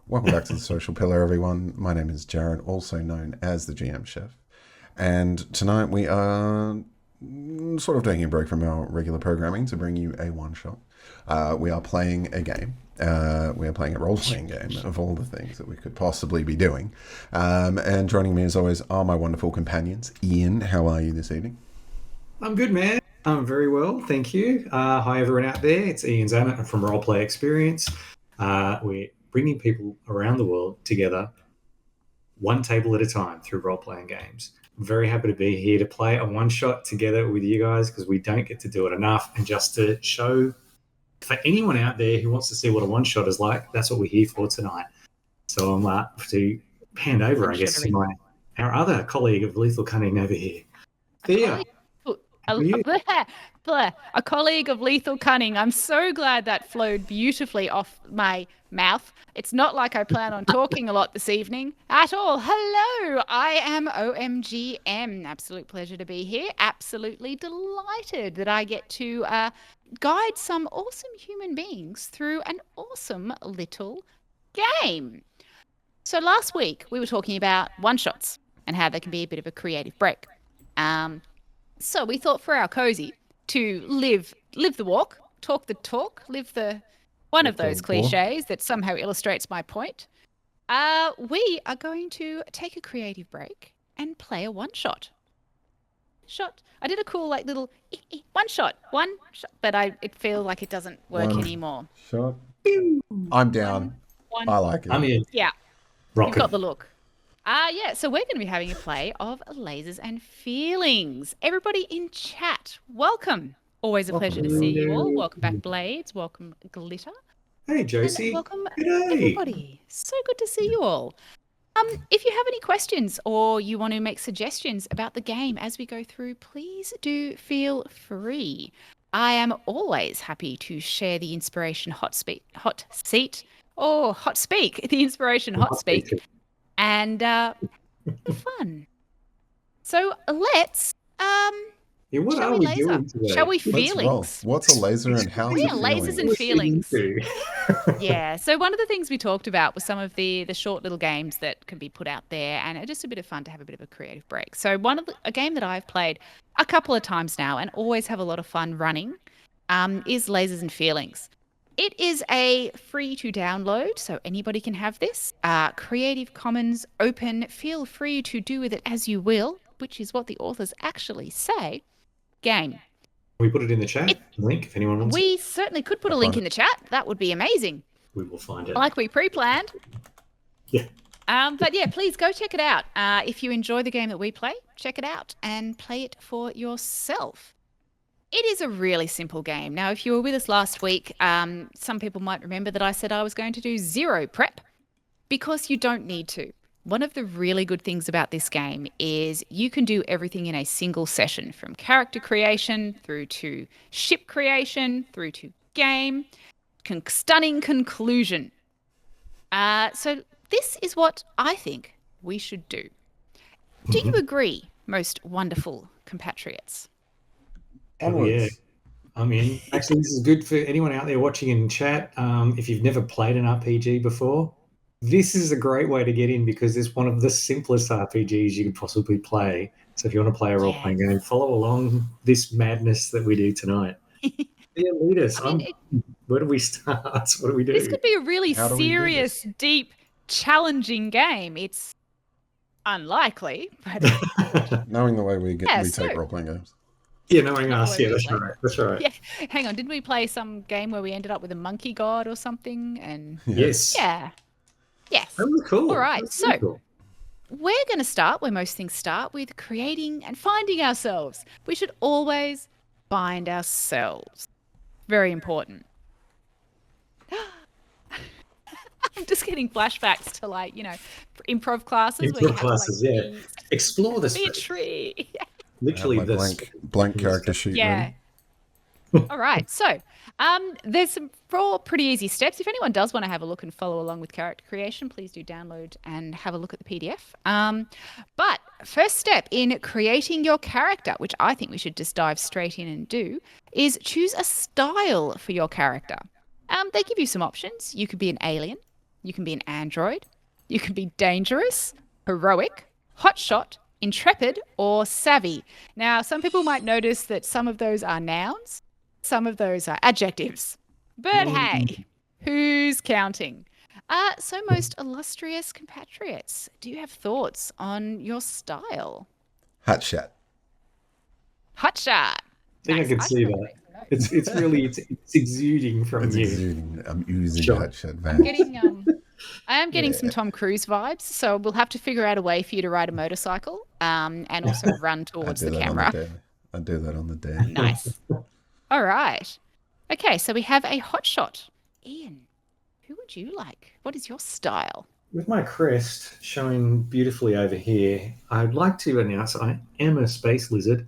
Welcome back to the Social Pillar, everyone. My name is Jared, also known as the GM Chef. And tonight we are sort of taking a break from our regular programming to bring you a one shot. We are playing a game. We are playing a role playing game of all the things that we could possibly be doing. And joining me, as always, are my wonderful companions. Ian, how are you this evening? I'm good, man. I'm very well, thank you. Hi, everyone out there. It's Ian Zammit from Roleplay Experience. We're bringing people around the world together, one table at a time, through role-playing games. I'm very happy to be here to play a one-shot together with you guys because we don't get to do it enough. And just to show for anyone out there who wants to see what a one-shot is like, that's what we're here for tonight. So I'm to hand over, I guess, to our other colleague of Lethal Cunning over here. Thea. A colleague of Lethal Cunning. I'm so glad that flowed beautifully off my mouth. It's not like I plan on talking a lot this evening at all. Hello, I am OMGM. Absolute pleasure to be here. Absolutely delighted that I get to guide some awesome human beings through an awesome little game. So last week we were talking about one-shots and how they can be a bit of a creative break. So we thought for our cozy to live the walk, talk the talk, live the one of those cliches that somehow illustrates my point. We are going to take a creative break and play a one-shot. I did a cool little one shot, but it feels like it doesn't work anymore. Shot. I'm down. I like it. I'm in. Yeah. Rocket. You've got the look. So we're going to be having a play of Lasers and Feelings. Everybody in chat, welcome. Always a pleasure to see you all. Welcome back, Blades. Welcome, Glitter. Hey, Josie. And welcome, G'day. everybody. So good to see you all. If you have any questions or you want to make suggestions about the game as we go through, please do feel free. I am always happy to share the inspiration the inspiration hot speak. And fun. So let's what shall are we we doing laser? today? Shall we Let's roll. feelings? What's a laser and how's We it are feeling? lasers and feelings. Feelings. Yeah. So one of the things we talked about was some of the short little games that can be put out there, and it's just a bit of fun to have a bit of a creative break. So a game that I've played a couple of times now and always have a lot of fun running is Lasers and Feelings. It is a free to download, so anybody can have this. Creative Commons open, feel free to do with it as you will, which is what the authors actually say. Game. We put it in the chat, link, if anyone wants it. We certainly could put a link in the chat. That would be amazing. We will find it. Like we pre-planned. Yeah. But yeah, please go check it out. If you enjoy the game that we play, check it out and play it for yourself. It is a really simple game. Now, if you were with us last week, some people might remember that I said I was going to do zero prep because you don't need to. One of the really good things about this game is you can do everything in a single session, from character creation through to ship creation through to game, stunning conclusion. So this is what I think we should do. Do you agree, most wonderful compatriots? Yeah. I mean, actually, this is good for anyone out there watching in chat. If you've never played an RPG before, this is a great way to get in because it's one of the simplest RPGs you could possibly play. So if you want to play a role-playing game, follow along this madness that we do tonight. Yeah, lead us. Where do we start? What do we do? This could be a really serious, deep, challenging game. It's unlikely, but knowing the way we take role-playing games. Yeah, knowing us. Yeah, that's right. Yeah. Hang on, did we play some game where we ended up with a monkey god or something? And yes. Yeah. Yes. That was cool. All right. So cool. We're going to start where most things start, with creating and finding ourselves. We should always find ourselves. Very important. I'm just getting flashbacks to improv classes. Explore this. Be a tree. Literally this blank character sheet. Yeah. All right. So there's some 4 pretty easy steps. If anyone does want to have a look and follow along with character creation, please do download and have a look at the PDF. But first step in creating your character, which I think we should just dive straight in and do, is choose a style for your character. They give you some options. You could be an alien. You can be an android. You can be dangerous, heroic, hotshot, intrepid, or savvy. Now, some people might notice that some of those are nouns, some of those are adjectives. But hey, who's counting? So most illustrious compatriots, do you have thoughts on your style? Hot shot. Hotshot. I think I Nice. can see that. It's really it's exuding from It's you. exuding. I'm oozing Sure. hot shot I'm vibes. getting I am getting some Yeah. Tom Cruise vibes, so we'll have to figure out a way for you to ride a motorcycle, and also run I towards do the that camera. on the day. I do that on the day. Nice. All right. Okay, so we have a hotshot. Ian, who would you like? What is your style? With my crest showing beautifully over here, I'd like to announce I am a space lizard,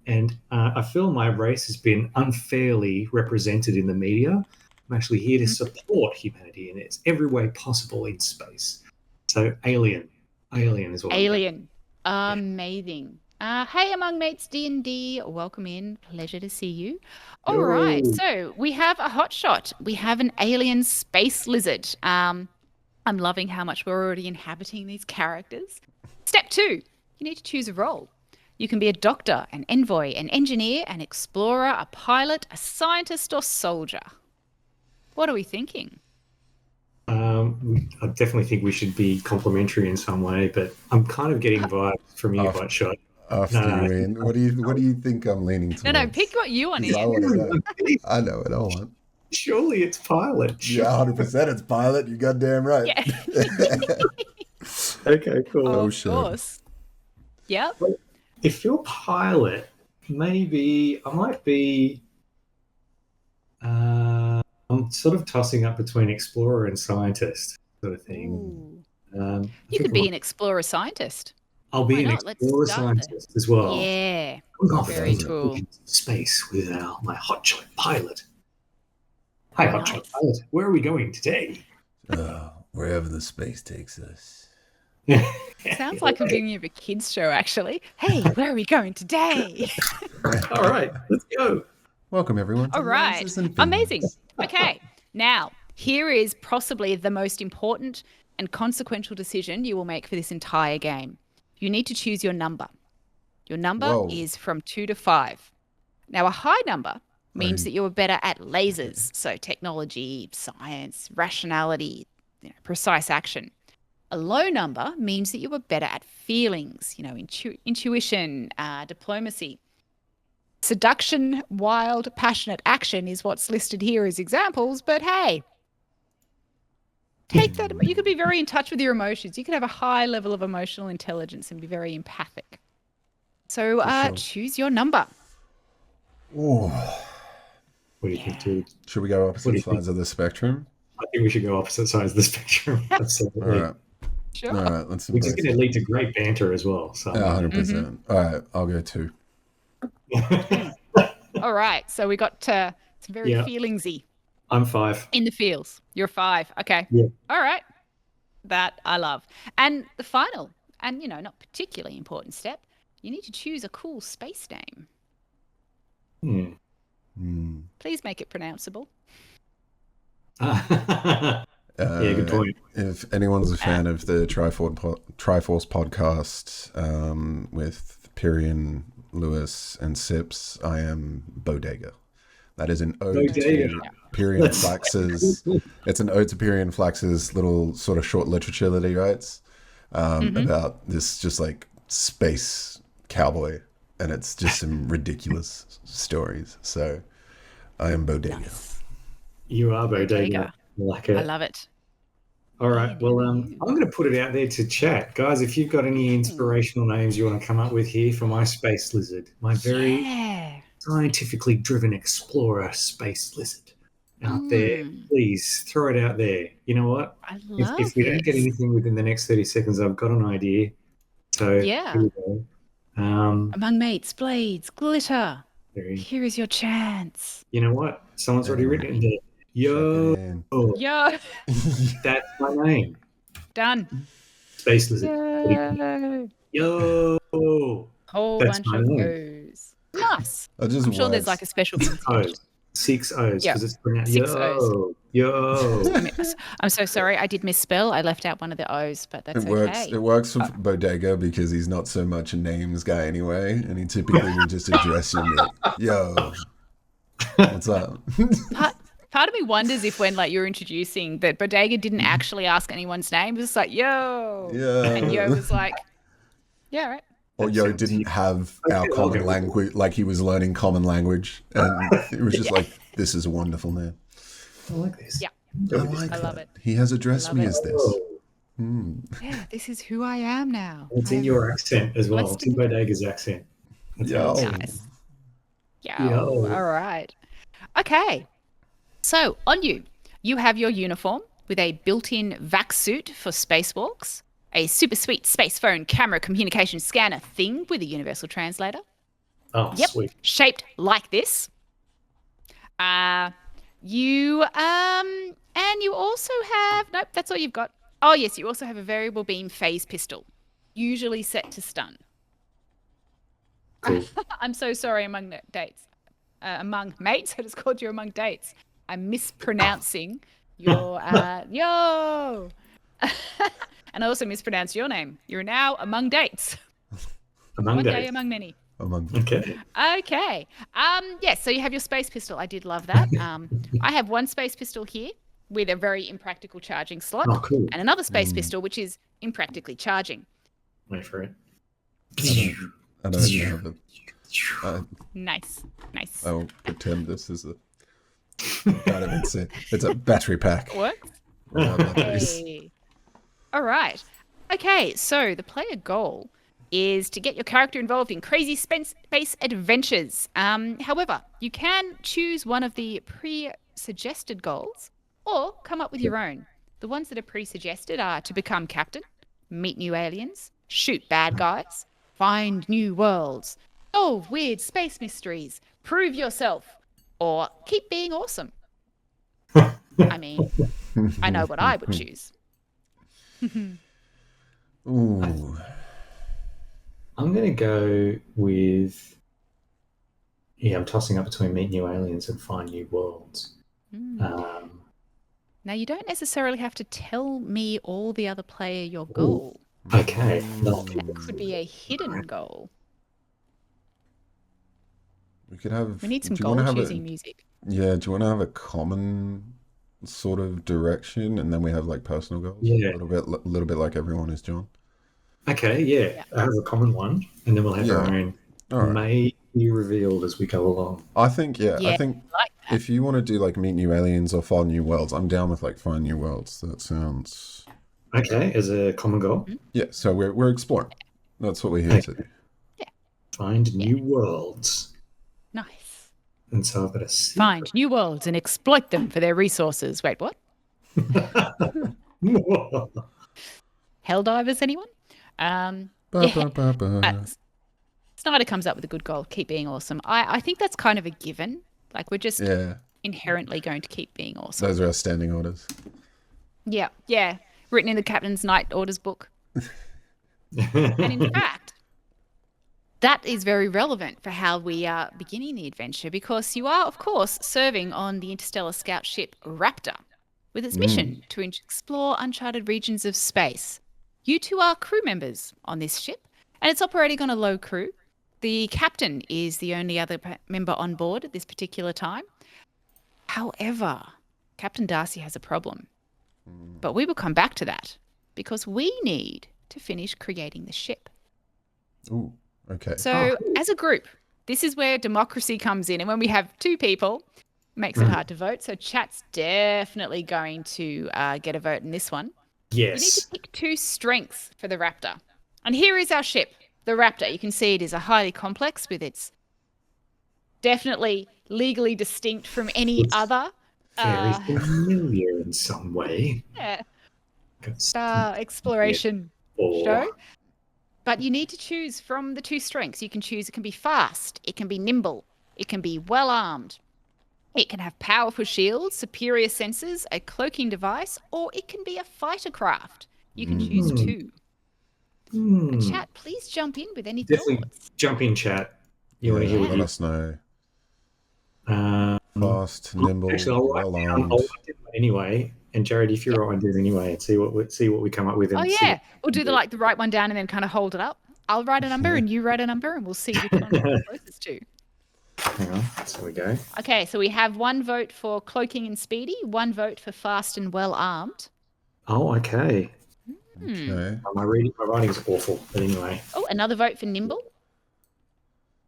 and I feel my race has been unfairly represented in the media. I'm actually here to support humanity in its every way possible in space. So alien is what I'm Alien. Amazing. Hey, Among Mates D&D. Welcome in. Pleasure to see you. All right. Yo. So we have a hotshot. We have an alien space lizard. I'm loving how much we're already inhabiting these characters. Step 2. You need to choose a role. You can be a doctor, an envoy, an engineer, an explorer, a pilot, a scientist, or soldier. What are we thinking? I definitely think we should be complimentary in some way, but I'm kind of getting vibes from you, Off- Hotshot. After No, you, Ian. What do you think I'm leaning towards? No, pick what you want, 'Cause I Ian. want to know. I know what I want. Surely it's pilot. Yeah, 100% it's pilot. You goddamn right. Yeah. Okay, cool. Oh, Of sure. course. Yep. If you're pilot, maybe I might be. I'm sort of tossing up between explorer and scientist, sort of thing. Ooh. I You think could be an explorer scientist. I'll be why an not? Let's explorer start there. scientist as well. Yeah. I'm off Very into cool. space with my hotshot pilot. Hi, hotshot Nice. pilot. Where are we going today? Wherever the space takes us. Sounds like a beginning of a kids show, actually. Hey, where are we going today? All right, let's go. Welcome, everyone. to All right. Lasers and Amazing. Fins. Okay. Now, here is possibly the most important and consequential decision you will make for this entire game. You need to choose your number. Your number Whoa. is from 2 to 5. Now, a high number means that you're better at lasers, so technology, science, rationality, precise action. A low number means that you were better at feelings, intuition, diplomacy. Seduction, wild, passionate action is what's listed here as examples, but hey, take that. You could be very in touch with your emotions. You could have a high level of emotional intelligence and be very empathic. So sure. choose your number. Ooh. What do you think, dude? Should we go What do you opposite sides of the spectrum? I think we should go opposite sides of the spectrum. All Absolutely. right. Sure. All right. Let's Which is embrace going to it. lead to great banter as well. So, Yeah, 100%. All right. I'll go 2. All right. So we got some very Yeah. feelingsy I'm 5. in the feels. You're 5. Okay. Yeah. All right. That I love. And the final, and not particularly important step, you need to choose a cool space name. Please make it pronounceable. Yeah, good point. If anyone's a fan of the Triforce podcast with Pyrian, Lewis, and Sips, I am Bodega. That is an ode Bodega. to Pyrian Flax's. It's an ode to Pyrian Flax's little sort of short literature that he writes about this just like space cowboy, and it's just some ridiculous stories. So I am Bodega. Nice. You are Bodega. Like it. I love it. All right. Ian, Well, who are I'm you? going to put it out there to chat. Guys, if you've got any inspirational names you want to come up with here for my space lizard, my very Yeah. scientifically driven explorer space lizard out there, please throw it out there. You know what? I love If we don't get this. anything within the next 30 seconds, I've got an idea. So Yeah. here we go. Among mates, blades, glitter. Very- Here is your chance. You know what? Someone's already written it there. Yo, Fucking- Yo. that's my name. Done. Space lizard. Yay. Yo. Whole That's bunch my of name. O's. Nice. I just I'm sure there's was- like a special Oh, 6 O's Yeah, because it's pronounced 6 O's. yo. I'm so sorry. I did misspell. I left out one of the O's, but that's okay. It works for Bodega because he's not so much a names guy anyway, and he typically will just address you and be like, "Yo, what's up?" Part of me wonders if when like you're introducing that Bodega didn't actually ask anyone's name. It was like, yo. Yeah. And Yo was like, yeah, right. Or Yo didn't have our common language, like he was learning common language, and it was just like, "This is a wonderful name. I like this. Yeah. I love it. He has addressed me as this." Yeah, this is who I am now. It's in your accent as well. Let's It's in Bodega's accent. Yo. Nice. Yo. All right. Okay. So on you have your uniform with a built-in vac suit for spacewalks, a super sweet space phone camera communication scanner thing with a universal translator. Oh, Yep. sweet. Shaped like this. You and you also have that's all you've got. Oh yes, you also have a variable beam phase pistol, usually set to stun. Cool. I'm so sorry among mates. I just called you among dates. I'm mispronouncing your yo. And I also mispronounced your name. You're now among dates. Among One dates. day among many. Okay. Okay. Yes, so you have your space pistol. I did love that. I have one space pistol here with a very impractical charging slot. Oh, cool. And another space pistol which is impractically charging. Wait for it. I don't have it. Nice. I'll pretend this is a kind of it's a battery pack. Works? Batteries. Hey. All right. Okay, so the player goal is to get your character involved in crazy space adventures. However, you can choose one of the pre-suggested goals or come up with your own. The ones that are pre-suggested are to become captain, meet new aliens, shoot bad guys, find new worlds, solve weird space mysteries, prove yourself, or keep being awesome. I mean, I know what I would choose. Ooh. I'm going to go with... Yeah, I'm tossing up between meet new aliens and find new worlds. Now, you don't necessarily have to tell me or the other player your goal. Okay. That could be a hidden goal. We need some goal-choosing music. Yeah, do you want to have a common sort of direction, and then we have like personal goals? Yeah. A little bit like everyone is, John. Okay, yeah. I have a common one, and then we'll have our own. All right. May be revealed as we go along. I think, I like that. if you want to do like meet new aliens or find new worlds, I'm down with like find new worlds. That sounds... Okay, as a common goal. Yeah, so we're exploring. That's what we're here to do. Find new worlds. Nice. And so I've got a secret. Find new worlds and exploit them for their resources. Wait, what? Helldivers, anyone? Snyder comes up with a good goal, keep being awesome. I think that's kind of a given. Like, we're just inherently going to keep being awesome. Those are our standing orders. Yeah. Written in the Captain's Night Orders book. And in fact, that is very relevant for how we are beginning the adventure, because you are, of course, serving on the interstellar scout ship Raptor with its mission to explore uncharted regions of space. You two are crew members on this ship, and it's operating on a low crew. The captain is the only other member on board at this particular time. However, Captain Darcy has a problem. But we will come back to that, because we need to finish creating the ship. Ooh, okay. So as a group, this is where democracy comes in. And when we have two people, it makes it hard to vote. So chat's definitely going to get a vote in this one. Yes. You need to pick two strengths for the Raptor. And here is our ship, the Raptor. You can see it is a highly complex with its definitely legally distinct from any other. Very familiar in some way. Yeah. Exploration show. But you need to choose from the two strengths. You can choose, it can be fast, it can be nimble, it can be well armed, it can have powerful shields, superior sensors, a cloaking device, or it can be a fighter craft. You can choose two. Chat, please jump in with any Definitely thoughts. jump in, chat. You want to hear what let us know. Fast, nimble, Actually, I'll write well down. armed. I'll write down anyway. And Jared, if you're on there anyway, and see what we come up with. Oh And see yeah, we'll do the write one down and then kind of hold it up. I'll write a number and you write a number, and we'll see which one we're closest to. Hang on, so we go. Okay, so we have 1 vote for cloaking and speedy, 1 vote for fast and well armed. Oh, okay. Okay. My writing's awful, but anyway. Oh, another vote for nimble.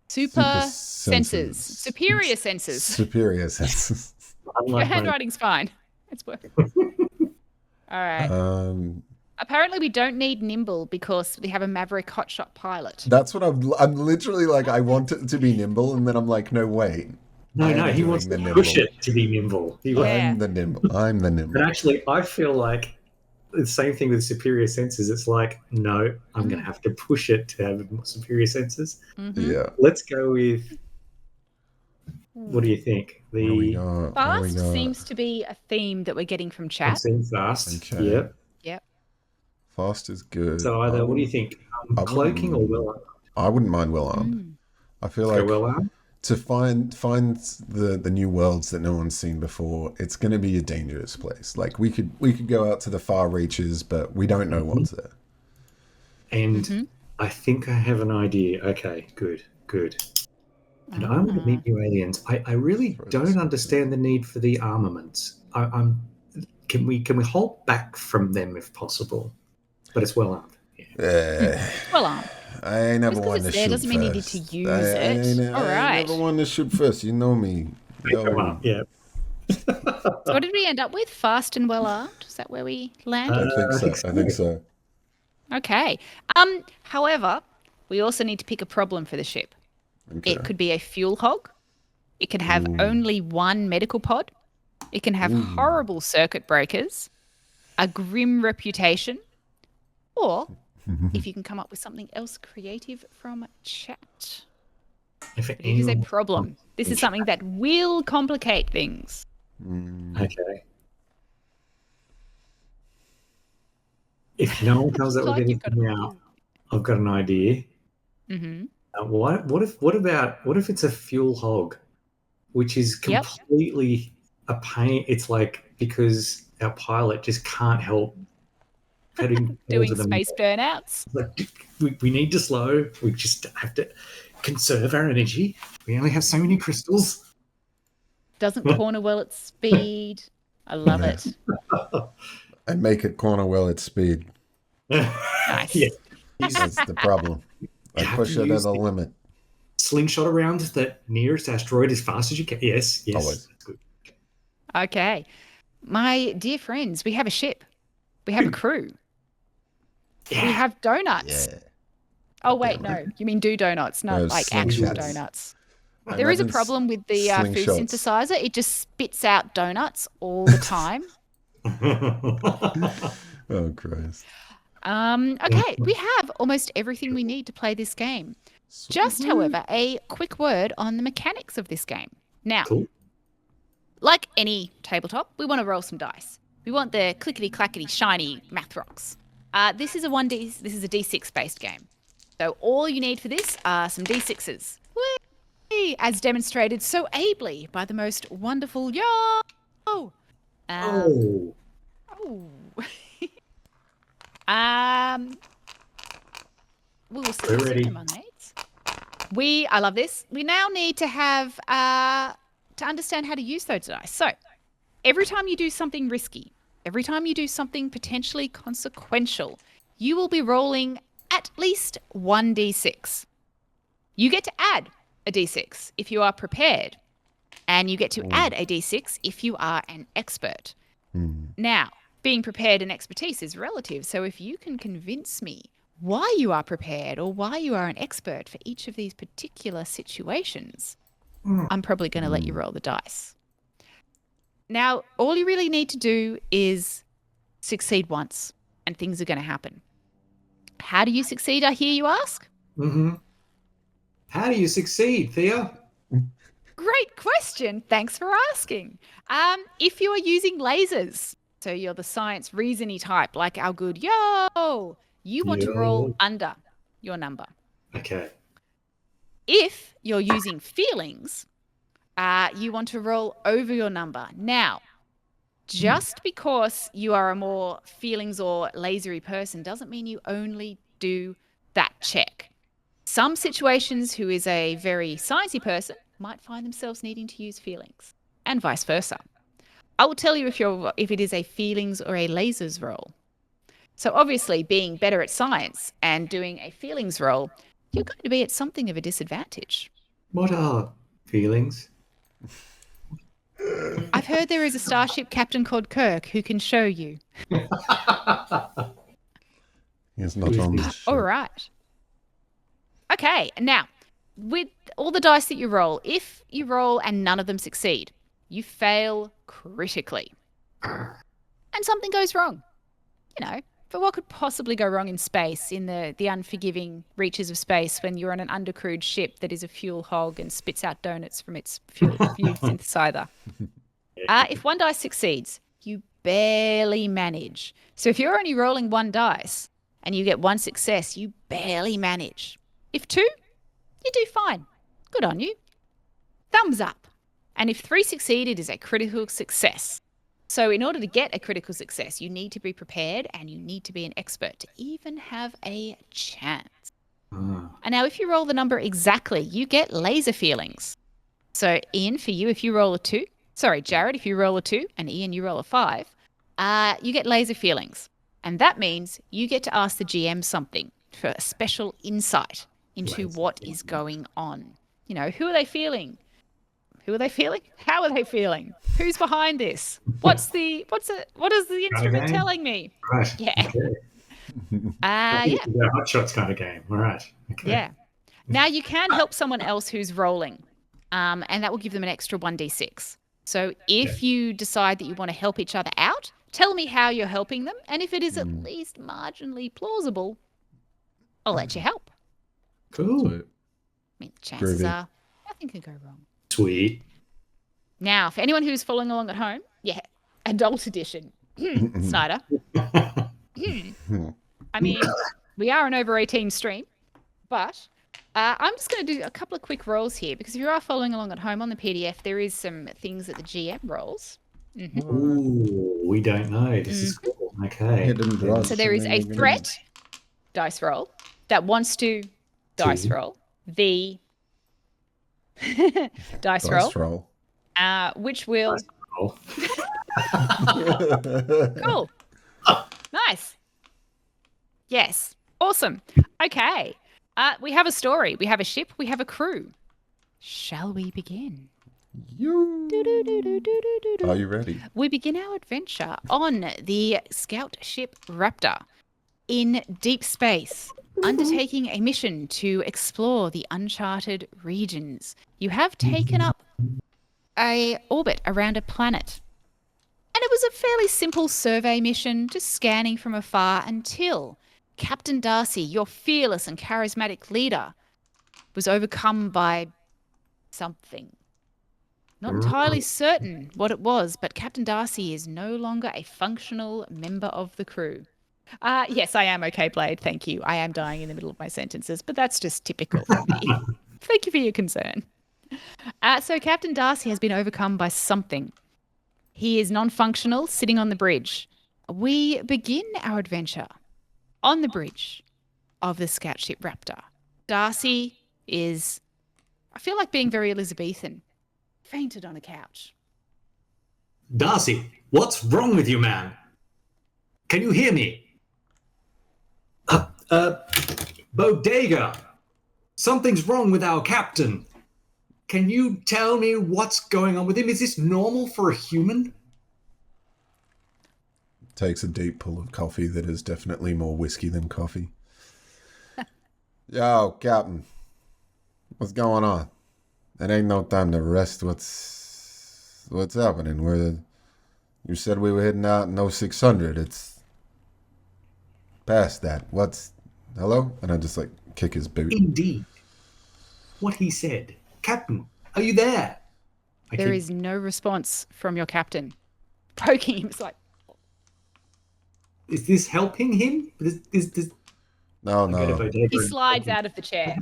Super senses. Superior senses. Superior senses. Your handwriting's fine. It's working. All right. Apparently, we don't need nimble because we have a Maverick hotshot pilot. That's what I'm literally like, I want it to be nimble, and then I'm like, no, wait. No, he wants to push it to be nimble. I'm the nimble. But actually, I feel like the same thing with superior senses. It's like, no, I'm going to have to push it to have superior senses. Mm-hmm. Yeah. Let's go with, what do you think? Fast seems to be a theme that we're getting from chat. I'm seeing fast. Okay. Yep. Fast is good. So either, what do you think? Cloaking or well armed? I wouldn't mind well armed. I feel Let's like go well armed. to find the new worlds that no one's seen before, it's going to be a dangerous place. Like we could go out to the far reaches, but we don't know what's there. And I think I have an idea. Okay, good. And I'm going to meet new aliens. I really don't understand the need for the armaments. Can we hold back from them if possible? But it's well armed. Well armed. I never want to shoot doesn't mean you need to use it. All right. I never want to shoot first. You know me. Come on. Yeah. What did we end up with? Fast and well armed? Is that where we landed? I think so. Okay. However, we also need to pick a problem for the ship. Okay. It could be a fuel hog. It can have only 1 medical pod. It can have horrible circuit breakers, a grim reputation, or if you can come up with something else creative from chat. It is a problem. This is something that will complicate things. Okay. If no one comes up with anything now, I've got an idea. Mm-hmm. What if it's a fuel hog, which is completely a pain? It's like, because our pilot just can't help heading doing space burnouts. Like, we need to slow. We just have to conserve our energy. We only have so many crystals. Doesn't corner well at speed. I love it. And make it corner well at speed. Nice. Yeah. That's the problem. I push it at a limit. Slingshot around the nearest asteroid as fast as you can. Yes. Always. That's good. Okay. My dear friends, we have a ship. We have a crew. Yeah. We have donuts. Yeah. Oh, wait, no. You mean donuts, not No, like actual slingshots. donuts. There is a problem with the food slingshots. synthesizer. It just spits out donuts all the time. Oh, Christ. Okay, we have almost everything we need to play this game. Just, however, a quick word on the mechanics of this game. Now, Cool. like any tabletop, we want to roll some dice. We want the clickety-clackety shiny math rocks. This is a D6 based game. So all you need for this are some D6s. Whee! As demonstrated so ably by the most wonderful Oh. We'll see We're ready. among mates. I love this. We now need to have to understand how to use those dice. So every time you do something risky, every time you do something potentially consequential, you will be rolling at least 1d6. You get to add a d6 if you are prepared, and you get to add a d6 if you are an expert. Now, being prepared and expertise is relative, so if you can convince me why you are prepared or why you are an expert for each of these particular situations, I'm probably going to let you roll the dice. Now, all you really need to do is succeed once, and things are going to happen. How do you succeed, I hear you ask? Mm-hmm. How do you succeed, Thea? Great question. Thanks for asking. If you are using lasers, so you're the science reason-y type, like our good you want to roll under your number. Okay. If you're using feelings, you want to roll over your number. Now, just because you are a more feelings or lasery person doesn't mean you only do that check. Some situations, who is a very sciencey person might find themselves needing to use feelings, and vice versa. I will tell you if it is a feelings or a lasers roll. So obviously, being better at science and doing a feelings roll, you're going to be at something of a disadvantage. What are feelings? I've heard there is a starship captain called Kirk who can show you. He's not on this ship. All right. Okay, now, with all the dice that you roll, if you roll and none of them succeed, you fail critically. And something goes wrong. You know, but what could possibly go wrong in space, in the unforgiving reaches of space, when you're on an undercrewed ship that is a fuel hog and spits out donuts from its fuel synthesizer? If one dice succeeds, you barely manage. So if you're only rolling one dice and you get one success, you barely manage. If two, you do fine. Good on you. Thumbs up. And if three succeed, it is a critical success. So in order to get a critical success, you need to be prepared and you need to be an expert to even have a chance. And now if you roll the number exactly, you get laser feelings. So Ian, for you, if you roll a 2, sorry, Jared, if you roll a 2, and Ian, you roll a 5, you get laser feelings. And that means you get to ask the GM something for a special insight into what is going on. You know, who are they feeling? Who are they feeling? How are they feeling? Who's behind this? What is the instrument telling me? Right. Yeah. Okay. Yeah. The hot shots kind of game. All right. Okay. Yeah. Now you can help someone else who's rolling, and that will give them an extra 1d6. So if you decide that you want to help each other out, tell me how you're helping them, and if it is at least marginally plausible, I'll let you help. Cool. I mean, the chances are nothing can go wrong. Sweet. Now, for anyone who's following along at home, adult edition. Snyder. I mean, we are an over 18 stream, but I'm just going to do a couple of quick rolls here, because if you are following along at home on the PDF, there is some things that the GM rolls. Ooh, we don't know. This is cool. Okay. So there is a threat dice roll that wants to dice roll the dice roll. Which will... Cool. Nice. Yes. Awesome. Okay. We have a story. We have a ship. We have a crew. Shall we begin? Are you ready? We begin our adventure on the scout ship Raptor in deep space, undertaking a mission to explore the uncharted regions. You have taken up a orbit around a planet. And it was a fairly simple survey mission, just scanning from afar, until Captain Darcy, your fearless and charismatic leader, was overcome by something. Not entirely certain what it was, but Captain Darcy is no longer a functional member of the crew. Yes, I am okay, Blade. Thank you. I am dying in the middle of my sentences, but that's just typical for me. Thank you for your concern. So Captain Darcy has been overcome by something. He is non-functional, sitting on the bridge. We begin our adventure on the bridge of the scout ship Raptor. Darcy is, I feel like being very Elizabethan, fainted on a couch. Darcy, what's wrong with you, man? Can you hear me? Bodega, something's wrong with our captain. Can you tell me what's going on with him? Is this normal for a human? Takes a deep pull of coffee that is definitely more whiskey than coffee. Yo, Captain. What's going on? It ain't no time to rest. What's happening? You said we were heading out in 0600. It's past that. Hello? And I just kick his boot. Indeed. What he said. Captain, are you there? There is no response from your captain. Poking him, it's like... Is this helping him? No. He slides out of the chair.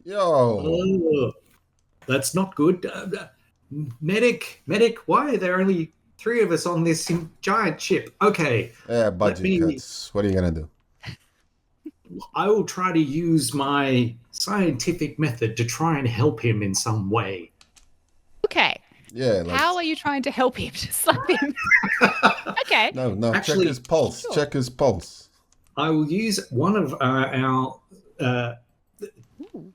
Yo. that's not good. Medic, why are there only 3 of us on this giant ship? Okay, Yeah, let budget me. cuts. What are you gonna do? I will try to use my scientific method to try and help him in some way. Okay. Yeah, like How are you trying to help him? Just slap him. Okay. no. Check Actually, his pulse. sure. Check his pulse. I will use one of our Ooh.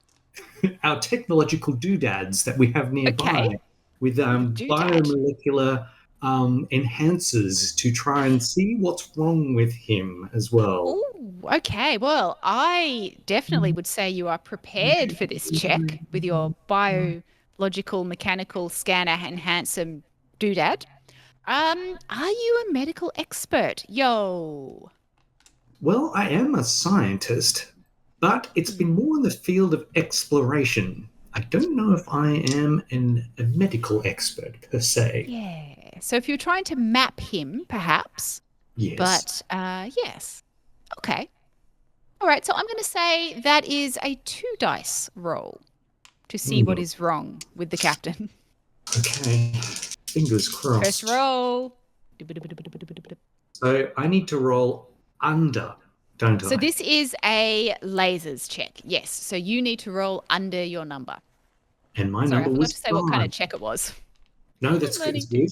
our technological doodads that we have nearby Okay. with Doodad. biomolecular enhancers to try and see what's wrong with him as well. Ooh, okay. Well, I definitely would say you are prepared for this check with your biological mechanical scanner and handsome doodad. Are you a medical expert? Yo. Well, I am a scientist, but it's been more in the field of exploration. I don't know if I am a medical expert per se. Yeah. So if you're trying to map him, perhaps. Yes. But yes. Okay. All right. So I'm going to say that is a 2 dice roll to see what is wrong with the captain. Okay. Fingers crossed. First roll. So I need to roll under, don't I? So this is a lasers check. Yes. So you need to roll under your number. And my Sorry, I number forgot was to say what kind of 5. check it was. No, that's good. It's good.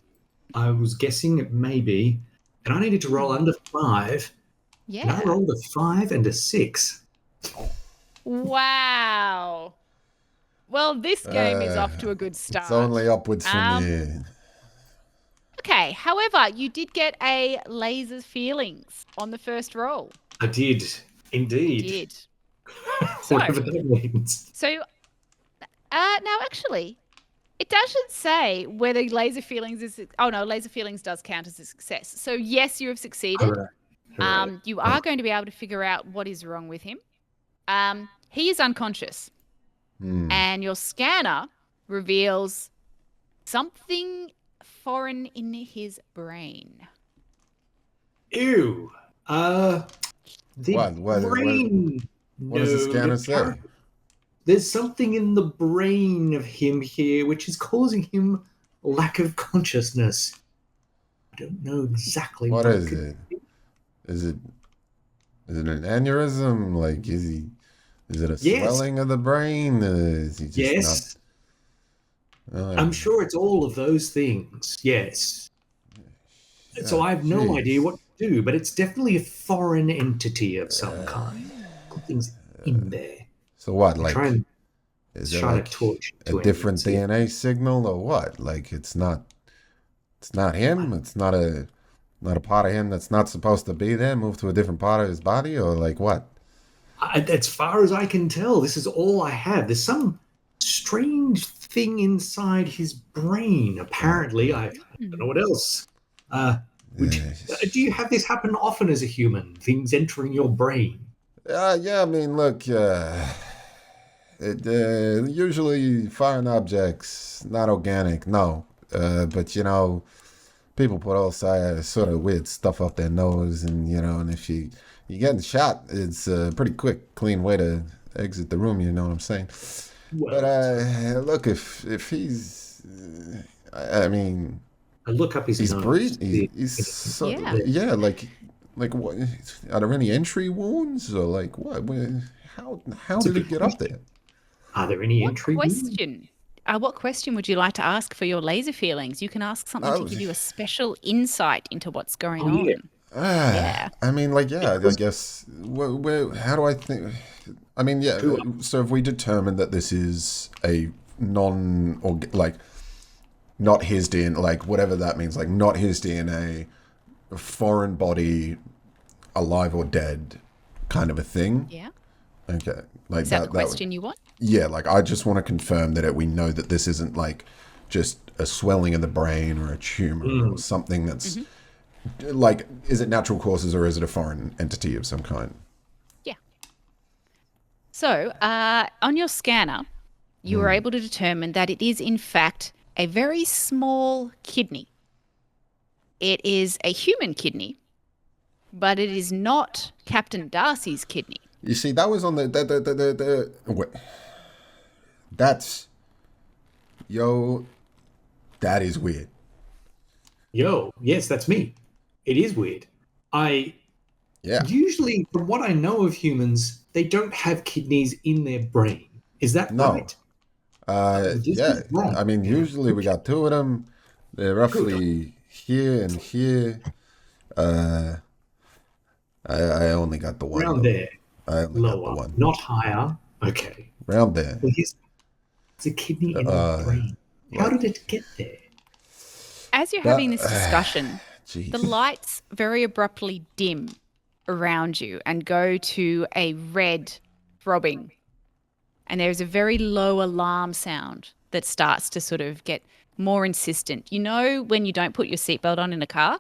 I was guessing it may be, and I needed to roll under 5. Yeah. And I rolled a 5 and a 6. Wow. Well, this game is off to a good start. It's only upwards from here. Okay. However, you did get a laser feelings on the first roll. I did, indeed. You did. Whatever that means. So, now actually, it doesn't say whether laser feelings is. Oh no, laser feelings does count as a success. So yes, you have succeeded. Hooray. You are going to be able to figure out what is wrong with him. He is unconscious, and your scanner reveals something foreign in his brain. Ew. The brain. What does the scanner say? There's something in the brain of him here which is causing him a lack of consciousness. I don't know exactly What what is it? Is it an aneurysm? Like, is it a swelling of the brain? Is he just not? I'm sure it's all of those things. Yes. So I have no idea what to do, but it's definitely a foreign entity of some kind. Something's in there. So what? Like, is it like a different aliens, DNA signal or what? Like, it's not him. It's not a part of him that's not supposed to be there. Move to a different part of his body, or like what? As far as I can tell, this is all I have. There's some strange thing inside his brain. Apparently, I don't know what else. Do you have this happen often as a human? Things entering your brain? Yeah. I mean, look. Usually foreign objects, not organic, no. But people put all sort of weird stuff up their nose, and and if you're getting shot, it's a pretty quick, clean way to exit the room. You know what I'm saying? Well, but look, if he's, I mean, I look up his he's nose. breathing. Yeah. Like what? Are there any entry wounds or like what? How did it get up there? Are there any entry wounds? What question would you like to ask for your laser feelings? You can ask something to give you a special insight into what's going on. Yeah. I mean, I guess. How do I think? I mean, yeah. So if we determine that this is a not his DNA, like whatever that means, like not his DNA, a foreign body, alive or dead, kind of a thing. Yeah. Okay. Like is that the question you want? Yeah, like I just want to confirm that we know that this isn't like just a swelling in the brain or a tumor or something that's like, is it natural causes or is it a foreign entity of some kind? Yeah. So on your scanner, you were able to determine that it is in fact a very small kidney. It is a human kidney, but it is not Captain Darcy's kidney. You see, that was on that's Yo, that is weird. Yo, yes, that's me. It is weird. Yeah. Usually, from what I know of humans, they don't have kidneys in their brain. Is that No. right? This Yeah. is wrong. I mean, usually we got two of them. They're roughly here and here. I only got the one. Around there. I only got the Lower, one. not higher. Okay. Around there. Well, it's a kidney in the brain. How did it get there? As you're having this discussion, Jeez. the lights very abruptly dim around you and go to a red throbbing. And there's a very low alarm sound that starts to sort of get more insistent. You know when you don't put your seatbelt on in a car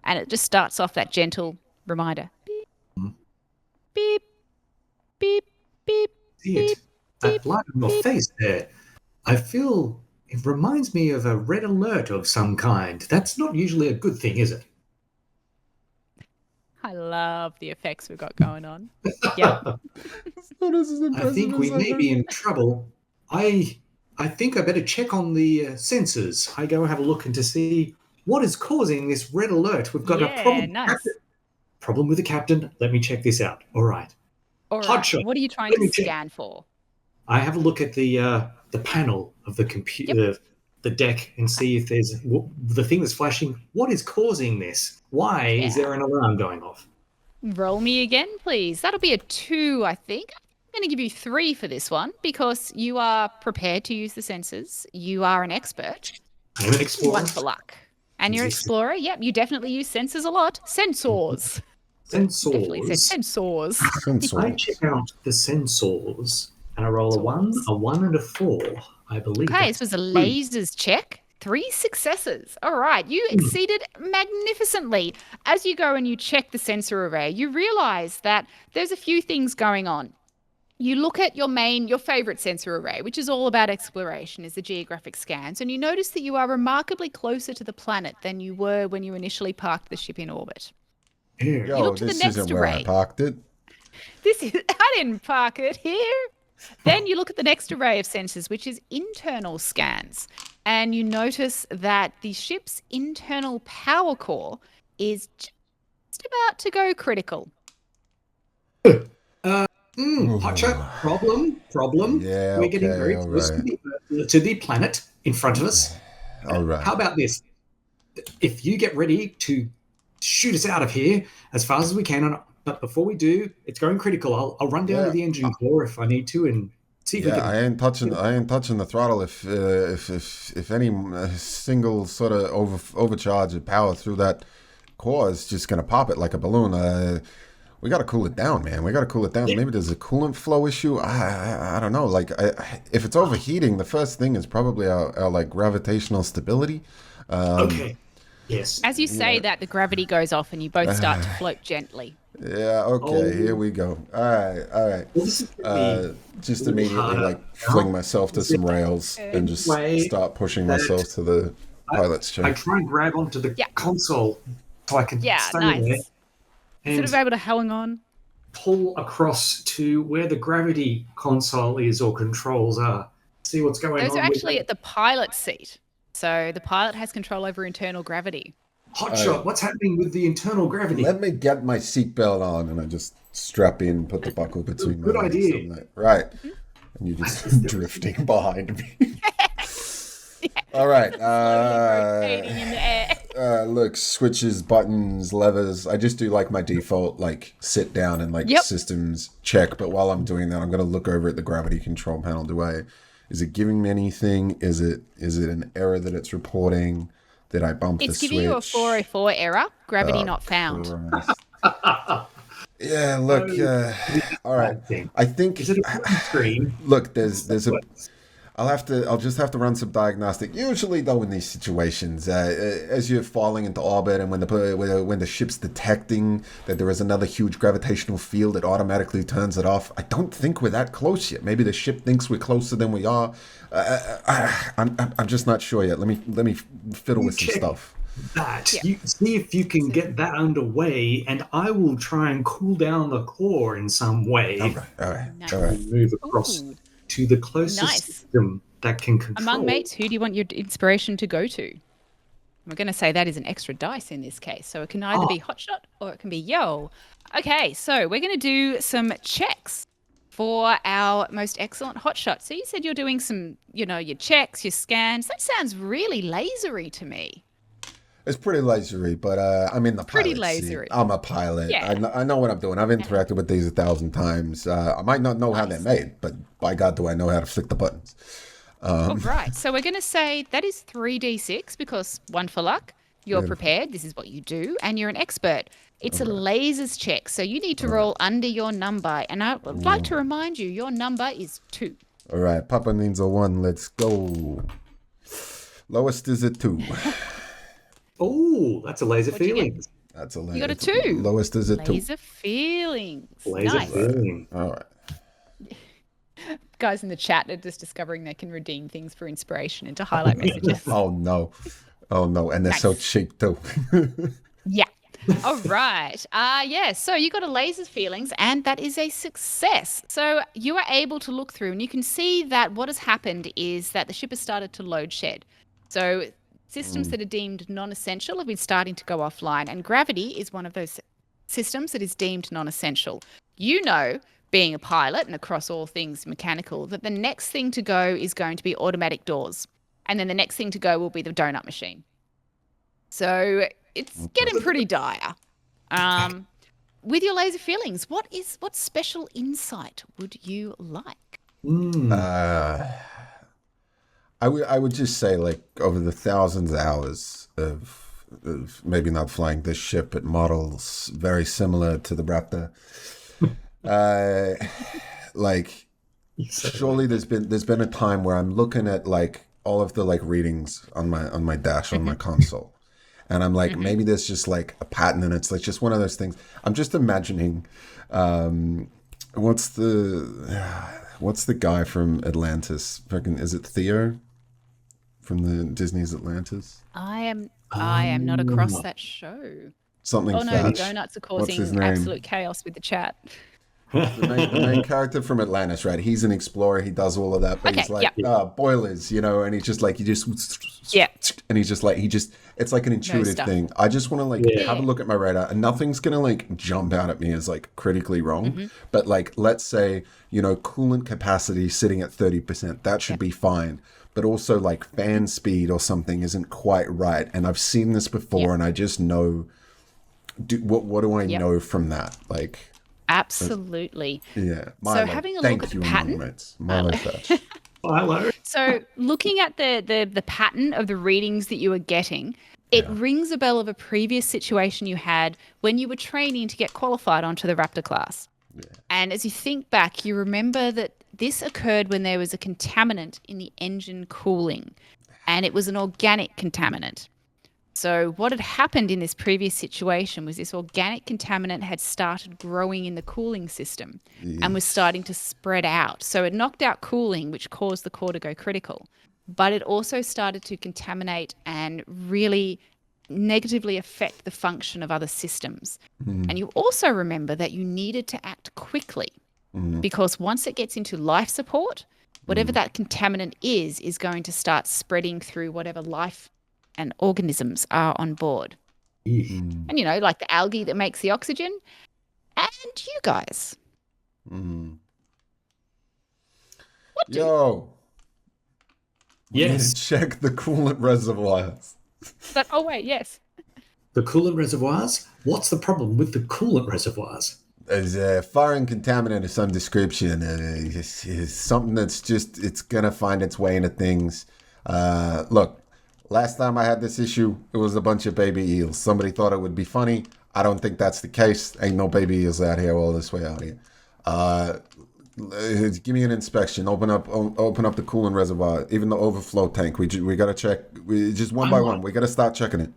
and it just starts off that gentle reminder. Beep, beep, beep, beep, See it. beep, That beep, light on your beep. face there. I feel it reminds me of a red alert of some kind. That's not usually a good thing, is it? I love the effects we've got going on. Yeah. I think we may be in trouble. I think I better check on the sensors. I go have a look and to see what is causing this red alert. We've got a problem. Nice. Problem with the captain. Let me check this out. All right. All right. Hotshot. What are you trying Let to me check. scan for? I have a look at the panel of the computer, the deck, and see if there's the thing that's flashing. What is causing this? Why is there an alarm going off? Roll me again, please. That'll be a 2, I think. I'm going to give you 3 for this one because you are prepared to use the sensors. You are an expert. I'm an explorer. 1 for luck. And you're an explorer. Yep, you definitely use sensors a lot. Sensors. Definitely said sensors. I check out the sensors and I roll a 1, and a 4, I believe. Okay, this was a lasers check. 3 successes. All right, you exceeded magnificently. As you go and you check the sensor array, you realize that there's a few things going on. You look at your favorite sensor array, which is all about exploration, is the geographic scans, and you notice that you are remarkably closer to the planet than you were when you initially parked the ship in orbit. Here. Yo, look to the this next isn't where I array. parked it. I didn't park it here. Then you look at the next array of sensors, which is internal scans, and you notice that the ship's internal power core is just about to go critical. Hotshot, problem. Yeah, We're getting very all close right. to the planet in front of us. All right. How about this? If you get ready to shoot us out of here as fast as we can, but before we do, it's going critical. I'll run down to the engine core if I need to and see if we can. I ain't touching the throttle if any single sort of overcharge of power through that core is just gonna pop it like a balloon. We gotta cool it down, man. We gotta cool it down. Yeah. Maybe there's a coolant flow issue. I don't know. Like, if it's overheating, the first thing is probably our like gravitational stability. Okay. Yes. As you say that, the gravity goes off and you both start to float gently. Yeah. Okay. Here we go. All right. Well, this is gonna be Just a little immediately harder like fling myself to some rails and just start pushing myself to the pilot's chair. I try and grab onto the console so I can stay there and Sort of able to hang on. pull across to where the gravity console is or controls are. See what's going on. Those are actually at the pilot's seat. So the pilot has control over internal gravity. Hotshot, what's happening with the internal gravity? Let me get my seatbelt on, and I just strap in, put the buckle between my Good legs. idea. I'm like, right. And you're just drifting behind me. All right. Rotating in the air. Look, switches, buttons, levers. I just do like my default, like sit down and like systems check. But while I'm doing that, I'm going to look over at the gravity control panel. Is it giving me anything? Is it an error that it's reporting? Did I bump the switch? It's giving you a 404 error. Gravity not found. Yeah, look. All right. I think. Is it a screen? Look, there's a. I'll just have to run some diagnostic. Usually, though, in these situations, as you're falling into orbit and when the ship's detecting that there is another huge gravitational field, it automatically turns it off. I don't think we're that close yet. Maybe the ship thinks we're closer than we are. I'm just not sure yet. Let me fiddle with some stuff. You see if you can get that underway, and I will try and cool down the core in some way. All right. Move across to the closest Nice. system that can control. Among mates, who do you want your inspiration to go to? We're going to say that is an extra dice in this case. So it can either be hotshot or it can be yo. Okay, so we're going to do some checks for our most excellent hotshot. So you said you're doing some, your checks, your scans. That sounds really lasery to me. It's pretty lasery, but I'm in the Pretty pilot seat. lasery. I'm a pilot. Yeah. I know what I'm doing. I've interacted with these 1,000 times. I might not know how they're made, but by God, do I know how to flick the buttons. All right. So we're going to say that is 3d6 because 1 for luck. You're prepared. This is what you do. And you're an expert. It's a lasers check. So you need to roll under your number. And I would like to remind you, your number is 2. All right. Papa needs a 1. Let's go. Lowest is a 2. Oh, that's a laser What'd you get? feelings. That's a laser. You got a 2. Lowest is a 2. Laser feelings. Laser Nice. feeling. All right. Guys in the chat are just discovering they can redeem things for inspiration into highlight messages. Oh, no. And they're so cheap, too. Yeah. All right. So you got a laser feelings and that is a success. So you are able to look through and you can see that what has happened is that the ship has started to load shed. So systems that are deemed non-essential have been starting to go offline, and gravity is one of those systems that is deemed non-essential. Being a pilot and across all things mechanical, that the next thing to go is going to be automatic doors. And then the next thing to go will be the donut machine. So it's getting pretty dire. With your laser feelings, what special insight would you like? I would just say, like, over the thousands of hours of maybe not flying this ship, but models very similar to the Raptor. Surely there's been a time where I'm looking at like all of the like readings on my dash on my console, and I'm like, maybe there's just like a pattern, and it's like just one of those things. I'm just imagining, what's the guy from Atlantis? Is it Theo from the Disney's Atlantis? I am not across that show. Something. Oh no, the donuts are causing absolute chaos with the chat. The main character from Atlantis, right? He's an explorer. He does all of that, but he's like, boilers, and he's just like, and he's just like, it's like an intuitive thing. I just want to like have a look at my radar, and nothing's gonna like jump out at me as like critically wrong. But like, let's say, coolant capacity sitting at 30%, that should be fine. But also like fan speed or something isn't quite right, and I've seen this before, and I just know. What do I know from that? Like. Absolutely. Yeah. So having a look at the pattern. Milo. So looking at the pattern of the readings that you were getting, it rings a bell of a previous situation you had when you were training to get qualified onto the Raptor class. Yeah. And as you think back, you remember that this occurred when there was a contaminant in the engine cooling, and it was an organic contaminant. So what had happened in this previous situation was this organic contaminant had started growing in the cooling system and was starting to spread out. So it knocked out cooling, which caused the core to go critical. But it also started to contaminate and really negatively affect the function of other systems. And you also remember that you needed to act quickly because once it gets into life support, whatever that contaminant is going to start spreading through whatever life and organisms are on board. And, like the algae that makes the oxygen and you guys. What do Yo. Yes. Check the coolant reservoirs. But, yes. The coolant reservoirs? What's the problem with the coolant reservoirs? There's a foreign contaminant of some description. It's something that's just, it's going to find its way into things. Look. Last time I had this issue, it was a bunch of baby eels. Somebody thought it would be funny. I don't think that's the case. Ain't no baby eels out here all this way out here. Give me an inspection. Open up the coolant reservoir, even the overflow tank. We got to check. Just one by one. We got to start checking it.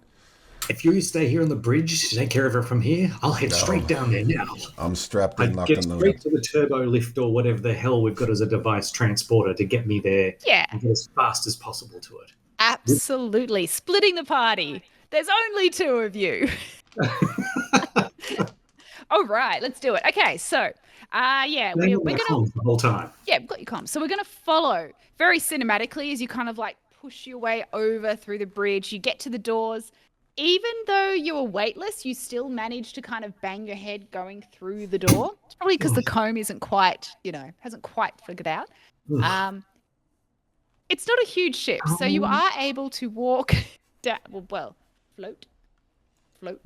If you stay here on the bridge to take care of it from here, I'll head straight down there now. I'm strapped in, locked get and straight loaded. to the turbo lift or whatever the hell we've got as a device transporter to get me there and get as fast as possible to it. Absolutely. Splitting the party. There's only 2 of you. All right, let's do it. Okay, so we're gonna the whole time. yeah, we've got your comms. So we're gonna follow very cinematically as you kind of like push your way over through the bridge. You get to the doors. Even though you were weightless, you still manage to kind of bang your head going through the door. It's probably because the comb isn't quite, hasn't quite figured out. It's not a huge ship, so you are able to walk down, float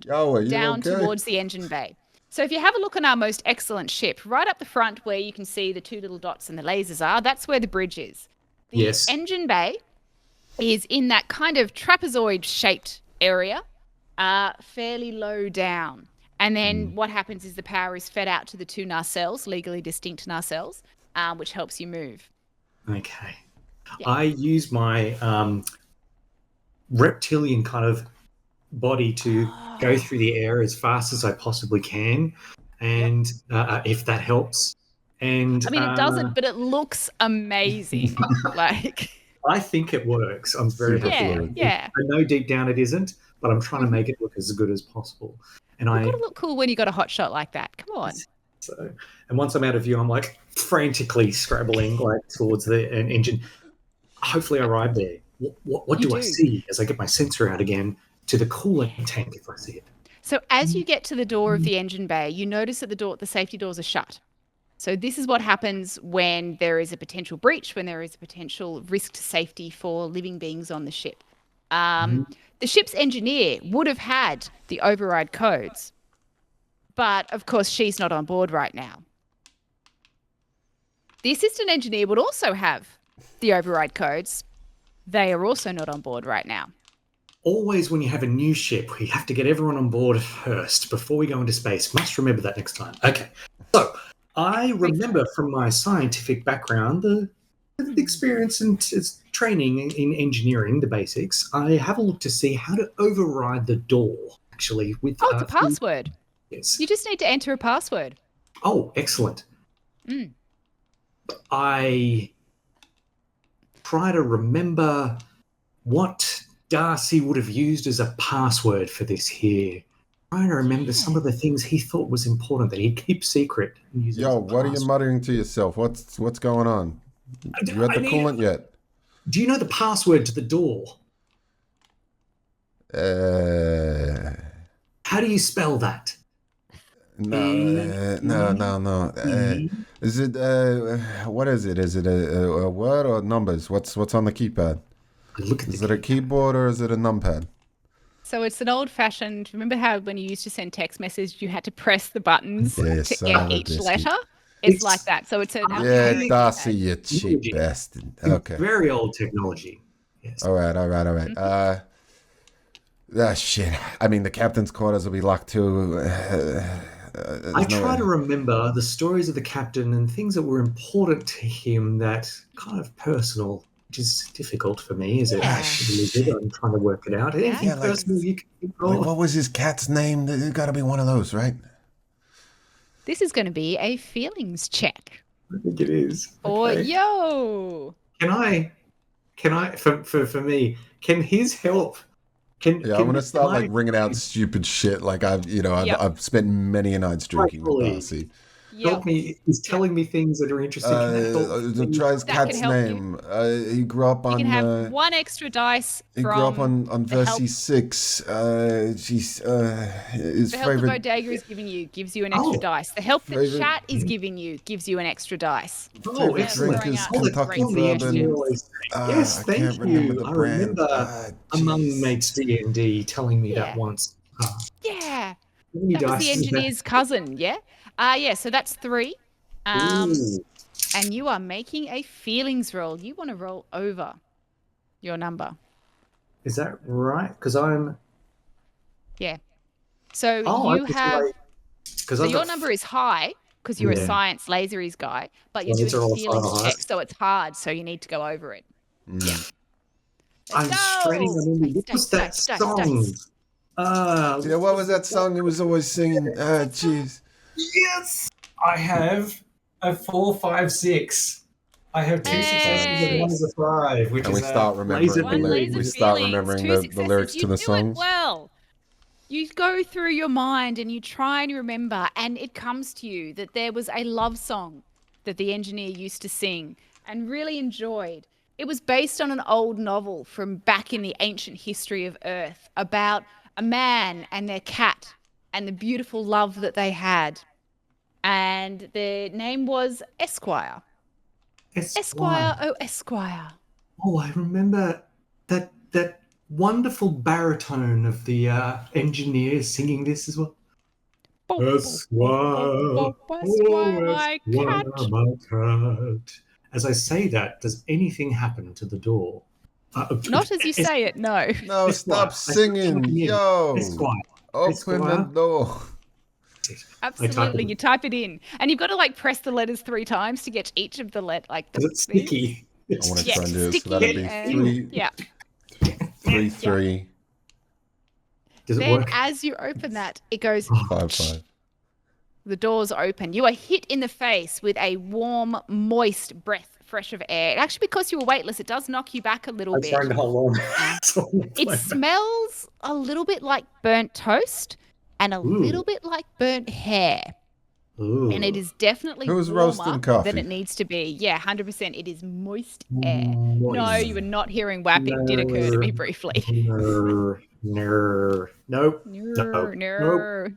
Oh, are you down okay? towards the engine bay. So if you have a look on our most excellent ship, right up the front where you can see the two little dots and the lasers are, that's where the bridge is. The engine bay is in that kind of trapezoid-shaped area, fairly low down. And then what happens is the power is fed out to the two nacelles, legally distinct nacelles, which helps you move. Okay. Yeah. I use my reptilian kind of body to go through the air as fast as I possibly can, and if that helps. And I mean, it doesn't, but it looks amazing. Like, I think it works. I'm very happy. Yeah. I know deep down it isn't, but I'm trying to make it look as good as possible. And You've got to look cool when you got a hot shot like that. Come on. So, and once I'm out of view, I'm like frantically scrabbling like towards the engine. Hopefully, I arrive there. What do I see as I get my sensor out again to the coolant tank if I see it? So as you get to the door of the engine bay, you notice that the safety doors are shut. So this is what happens when there is a potential breach, when there is a potential risk to safety for living beings on the ship. The ship's engineer would have had the override codes, but of course she's not on board right now. The assistant engineer would also have the override codes. They are also not on board right now. Always when you have a new ship, we have to get everyone on board first before we go into space. Must remember that next time. Okay. So I remember from my scientific background, the experience and training in engineering, the basics. I have a look to see how to override the door, actually. It's a password. Yes. You just need to enter a password. Oh, excellent. I try to remember what Darcy would have used as a password for this here. Trying to remember some of the things he thought was important that he'd keep secret. And use Yo, what are you muttering to yourself? What's going on? You had the coolant yet? Do you know the password to the door? How do you spell that? No. Is it what is it? Is it a word or numbers? What's on the keypad? Is it a keyboard or is it a numpad? So it's an old-fashioned. Remember how when you used to send text message, you had to press the buttons to get each letter? It's like that. So it's Darcy, you cheap bastard. Okay. Very old technology. Yes. All right. Shit. I mean, the captain's quarters will be locked too. I try to remember the stories of the captain and things that were important to him that kind of personal, which is difficult for me, is it? I'm trying to work it out. Anything personal you can think of? What was his cat's name? There's got to be one of those, right? This is going to be a feelings check. I think it is. Or yo. Can I? For me, can his help? I'm gonna start ringing out stupid shit. Like I've spent many nights drinking with Darcy. Help me. He's telling me things that are interesting. Try his cat's name. He grew up on. You can have one extra dice. He grew up on Versi 6. His the help favorite. that Bodega is giving you gives you an extra dice. The help that Chat is giving you gives you an extra dice. Oh, excellent! Drink is Kentucky bourbon. Yes, thank you. I remember among mates D&D telling me that once. That was the engineer's cousin. So that's 3. And you are making a feelings roll. You want to roll over your number. Is that right? Because I'm... Yeah. So you have... So your number is high because you're a science laseries guy, but you're doing a feelings check, so it's hard, so you need to go over it. Yeah. I'm straining on what was that song? What was that song he was always singing? Jeez. Yes, I have a 4, 5, 6. I have 2 successes and 1 is a 5, which and is we start remembering the lyrics to the songs. Well, You go through your mind and you try and remember, and it comes to you that there was a love song that the engineer used to sing and really enjoyed. It was based on an old novel from back in the ancient history of Earth about a man and their cat and the beautiful love that they had. And their name was Esquire. Esquire, oh Esquire. Oh, I remember that wonderful baritone of the engineer singing this as well. Esquire, Esquire, my cat. my cat. As I say that, does anything happen to the door? Not as you say it, no. No, Esquire. stop singing. Yo. Esquire. Open the door. Absolutely, you type it in, and you've got to like press the letters 3 times to get each of the Because it's sticky. I want to try and do this. So that'll be three. Yeah. 3, 3. Does it Then, work? as you open that, it goes. 5, 5. The doors open. You are hit in the face with a warm, moist breath, fresh of air. Actually, because you were weightless, it does knock you back a little I'm bit. trying to hold on. It smells a little bit like burnt toast and a little bit like burnt hair. Ooh. And it is definitely Who's warmer roasting coffee? than it needs to be. Yeah, 100%. It is moist air. Moist. No, you were not hearing whapping. It did occur to me briefly. No. Nope. No.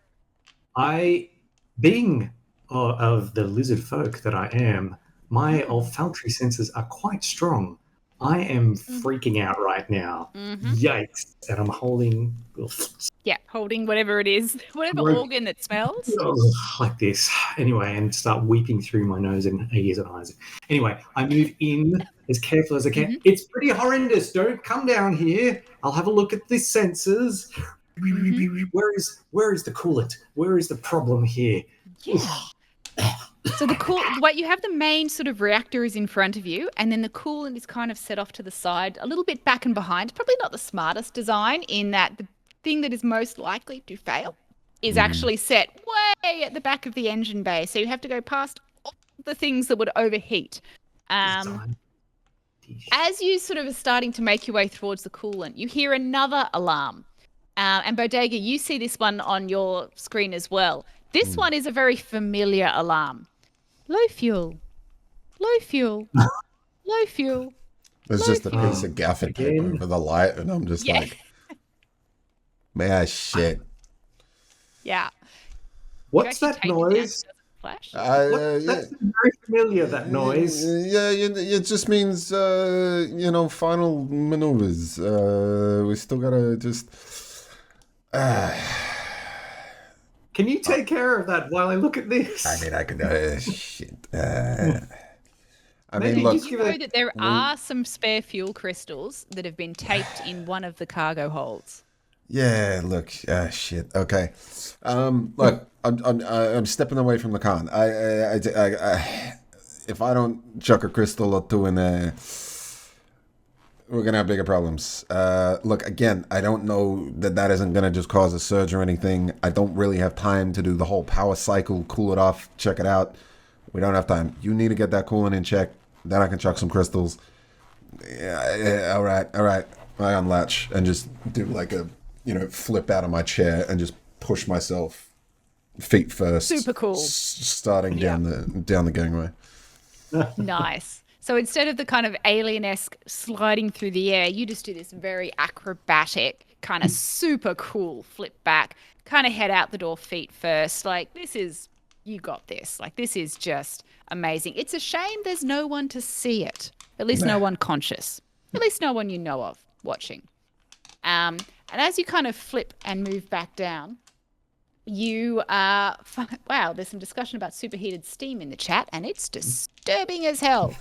Being of the lizard folk that I am, my olfactory senses are quite strong. I am freaking out right now. Yikes. And I'm holding... Yeah, holding whatever it is, whatever organ that smells. like this. Anyway, and start weeping through my nose and ears and eyes. Anyway, I move in as careful as I can. It's pretty horrendous. Don't come down here. I'll have a look at the sensors. Where is the coolant? Where is the problem here? Yeah. So you have the main sort of reactor is in front of you, and then the coolant is kind of set off to the side, a little bit back and behind. Probably not the smartest design in that the thing that is most likely to fail is actually set way at the back of the engine bay. So you have to go past all the things that would overheat. As you sort of are starting to make your way towards the coolant, you hear another alarm. And Bodega, you see this one on your screen as well. This one is a very familiar alarm. Low fuel. Low fuel. Low fuel. There's just a piece of gaffer tape over the light, and I'm just like, man, shit. Yeah. What's that noise? Flash? That's very familiar, that noise. Yeah, it just means, final maneuvers. We still gotta just... Can you take care of that while I look at this? I mean, I could... shit. Did you know that there are some spare fuel crystals that have been taped in one of the cargo holds? Yeah, look, shit. Okay, look, I'm stepping away from the con. If I don't chuck a crystal or two in there, we're gonna have bigger problems. Look, again, I don't know that isn't gonna just cause a surge or anything. I don't really have time to do the whole power cycle, cool it off, check it out. We don't have time. You need to get that coolant in check. Then I can chuck some crystals. Yeah, all right. I unlatch and just do like a, flip out of my chair and just push myself feet first. Super cool. Starting down the gangway. Nice. So instead of the kind of alien-esque sliding through the air, you just do this very acrobatic, kind of super cool flip back, kind of head out the door feet first. Like, you got this. Like, this is just amazing. It's a shame there's no one to see it. At least no one conscious. At least no one you know of watching. And as you kind of flip and move back down, you wow, there's some discussion about superheated steam in the chat, and it's disturbing as hell.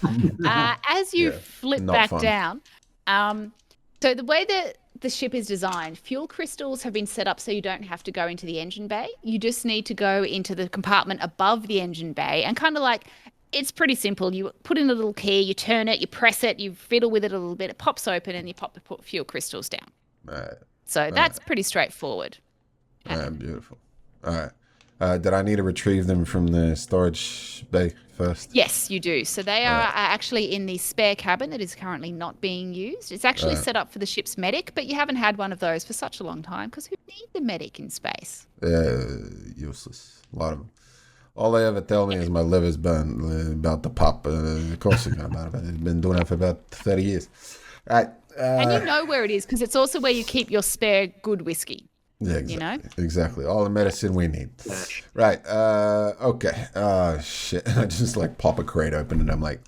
As you flip back down, so the way that the ship is designed, fuel crystals have been set up so you don't have to go into the engine bay. You just need to go into the compartment above the engine bay, and kind of like, it's pretty simple. You put in a little key, you turn it, you press it, you fiddle with it a little bit, it pops open, and you pop the fuel crystals down. So that's pretty straightforward. Beautiful. All right. Did I need to retrieve them from the storage bay first? Yes, you do. So they are actually in the spare cabin that is currently not being used. It's actually set up for the ship's medic, but you haven't had one of those for such a long time because who needs a medic in space? Useless. A lot of them. All they ever tell me is my liver's burned, about to pop. Of course it's going to matter. I've been doing it for about 30 years. Right. And you know where it is because it's also where you keep your spare good whiskey. Yeah, exactly. You know? Exactly. All the medicine we need. Right. Okay. Shit. I just like pop a crate open and I'm like,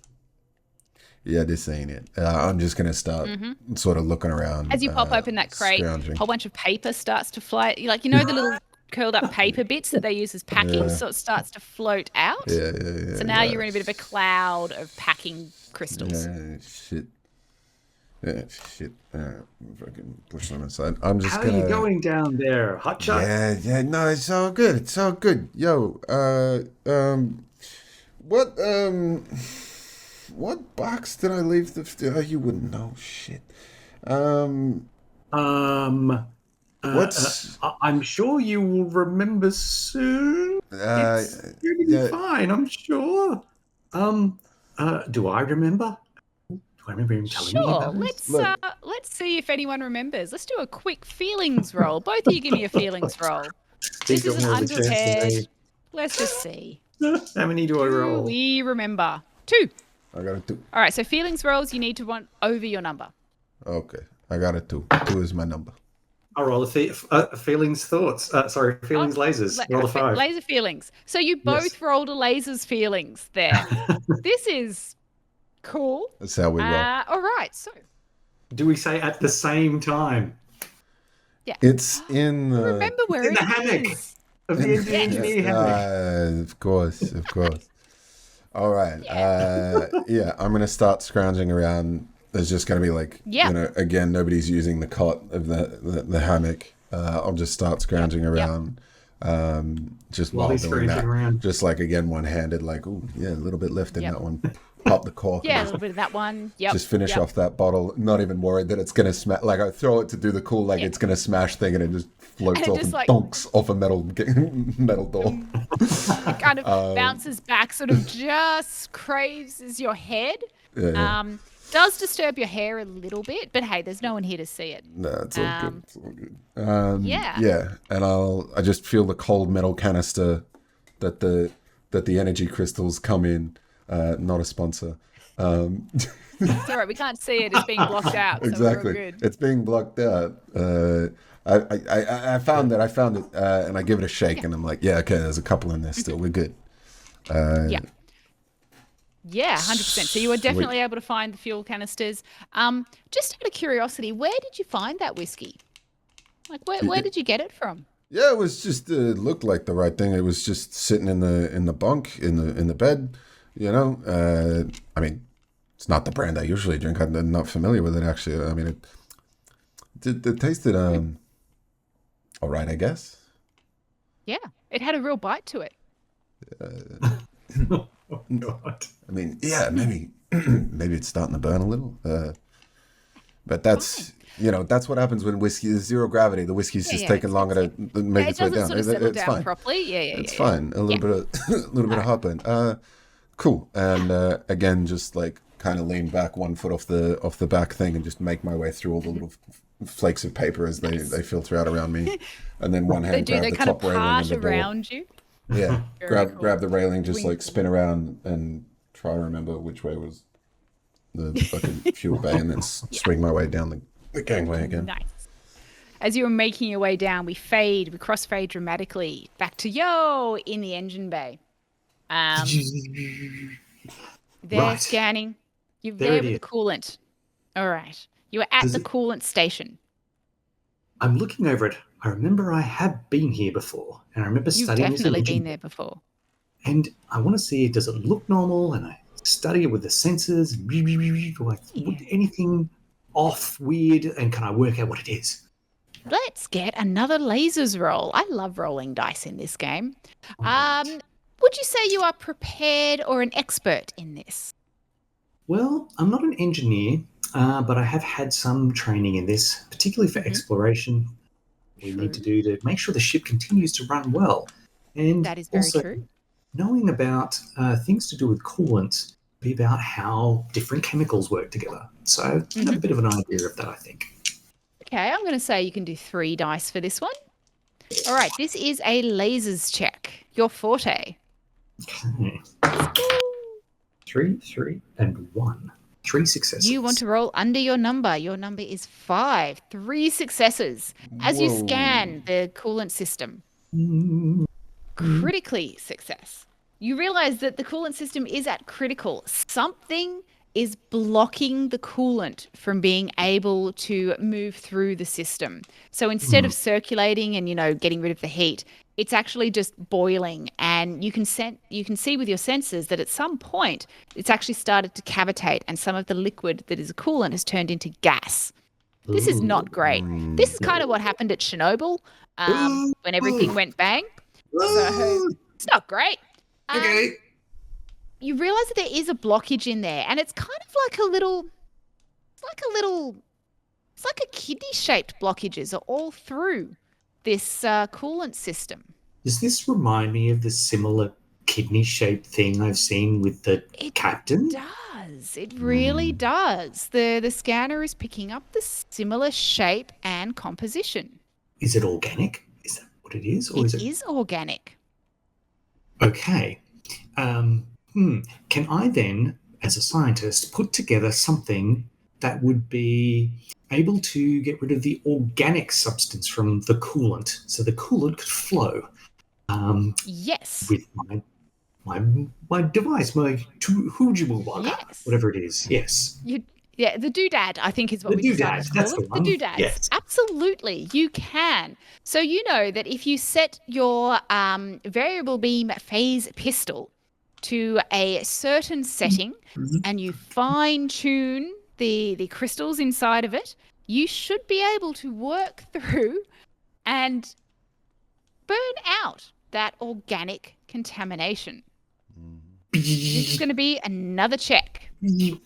yeah, this ain't it. I'm just going to start sort of looking around. As you pop open that crate, scrounging. a whole bunch of paper starts to fly. Like, the little curled up paper bits that they use as packing, so it starts to float out. Yeah. So now you're in a bit of a cloud of packing crystals. Shit. Yeah, shit. Fucking push them aside. I'm just How gonna. are you going down there, Hotshot? Yeah. No, it's all good. It's all good. Yo, what box did I leave the? You wouldn't know. Shit. What's? I'm sure you will remember soon. It's going to be fine, I'm sure. Do I remember? Do I remember him telling me Sure, about this? let's see if anyone remembers. Let's do a quick feelings roll. Both of you give me a feelings roll. This is an unprepared. Let's just see. How many do I roll? We remember 2. I got a 2. All right, so feelings rolls, you need to want over your number. Okay, I got a 2. 2 is my number. I'll roll feelings thoughts. Feelings lasers. Roll a 5. Laser feelings. So you both rolled a lasers feelings there. This is cool. That's how we roll. All right, so. Do we say at the same time? Yeah. It's in the. Remember where in the hammock. is. Of the engineer hammock. Of course. All right. Yeah, I'm gonna start scrounging around. There's just gonna be like, again, nobody's using the cot of the hammock. I'll just start scrounging around. Just while doing that, just like again, one-handed, like, ooh, yeah, a little bit left in that one. Pop the cork. Yeah, a little bit of that one. Yep. Just finish off that bottle. Not even worried that it's gonna smash. Like I throw it to do the cool, like it's gonna smash thing, and it just floats off and donks off a metal door. It kind of bounces back, sort of just grazes your head. Does disturb your hair a little bit, but hey, there's no one here to see it. No, it's all good. It's all good. Yeah, and I just feel the cold metal canister that the energy crystals come in. Not a sponsor. It's all right. We can't see it. It's being blocked out. So exactly. we're good. It's being blocked out. I found it, and I give it a shake, and I'm like, yeah, okay, there's a couple in there still. We're good. Yeah, 100%. So you were definitely able to find the fuel canisters. Just out of curiosity, where did you find that whiskey? Like, where did you get it from? Yeah, it was just looked like the right thing. It was just sitting in the bunk in the bed. You know, I mean, it's not the brand I usually drink. I'm not familiar with it actually. I mean, it tasted all right, I guess. Yeah, it had a real bite to it. Oh, God. I mean, yeah, maybe it's starting to burn a little. But that's that's what happens when whiskey is zero gravity. The whiskey's just taking longer to make its way down. It doesn't sort of settle it's down fine. properly. It's fine. A little bit of heartburn. Cool. And again, just like kind of lean back 1 foot off the back thing and just make my way through all the little flakes of paper as they filter out around me, and then one hand grab the top railing of the door. Around you. Yeah, Cool. grab the railing, just like spin around and try to remember which way was the fucking fuel bay, and then swing my way down the gangway again. Nice. As you were making your way down, we crossfade dramatically back to in the engine bay. They're scanning. You're there with the coolant. All right. You were at the coolant station. I'm looking over it. I remember I have been here before, and I remember studying this. You've definitely been there before. And I want to see, does it look normal? And I study it with the sensors. Anything off, weird, and can I work out what it is? Let's get another lasers roll. I love rolling dice in this game. Would you say you are prepared or an expert in this? Well, I'm not an engineer, but I have had some training in this, particularly for exploration. We need to do to make sure the ship continues to run well. And That is very also, true. knowing about things to do with coolant be about how different chemicals work together. So I have a bit of an idea of that, I think. Okay, I'm going to say you can do 3 dice for this one. All right, this is a lasers check. Your forte. Okay. 3, 3, and 1. 3 successes. You want to roll under your number. Your number is 5. 3 successes. As you scan the coolant system, critically success. You realize that the coolant system is at critical. Something is blocking the coolant from being able to move through the system. So instead of circulating and, getting rid of the heat, it's actually just boiling, and you can see with your senses that at some point it's actually started to cavitate, and some of the liquid that is a coolant has turned into gas. This is not great. This is kind of what happened at Chernobyl when everything went bang. So it's not great. Okay. You realize that there is a blockage in there, and it's kind of like it's like a kidney-shaped blockages are all through this coolant system. Does this remind me of the similar kidney-shaped thing I've seen with the captain? It does. It really does. The scanner is picking up the similar shape and composition. Is it organic? Is that what it is? Or It is organic. Okay. Can I then, as a scientist, put together something that would be able to get rid of the organic substance from the coolant, so the coolant could flow? Yes. With my device, my Hujimuwaga, Yes. whatever it is. Yes. Yeah, the doodad, I think, is what The we decided doodad, to that's call the it. one. The doodads. Yes. Absolutely, you can. So you know that if you set your variable beam phase pistol to a certain setting and you fine tune the crystals inside of it, you should be able to work through and burn out that organic contamination. This is going to be another check.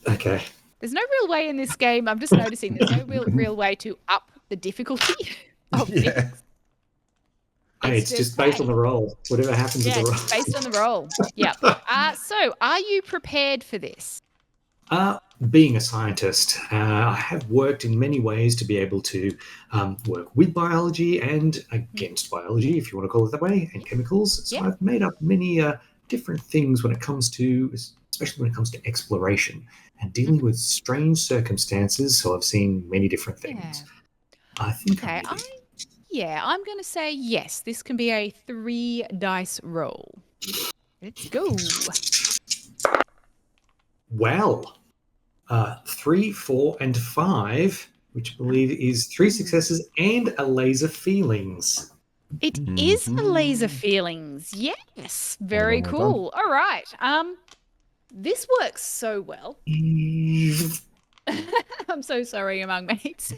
Okay. There's no real way in this game. I'm just noticing there's no real way to up the difficulty of things. It's just based on the roll. Whatever happens with the roll. It's based on the roll. Yeah. So are you prepared for this? Being a scientist, I have worked in many ways to be able to work with biology and against biology, if you want to call it that way, and chemicals. So I've made up many different things when it comes to, especially when it comes to exploration and dealing with strange circumstances. So I've seen many different things. I think Okay. I'm going to say yes. This can be a 3 dice roll. Let's go. Well, 3, 4, and 5, which I believe is 3 successes and a laser feelings. It is a laser feelings. Yes. Very Well cool. All right. This works so well. I'm so sorry, among mates.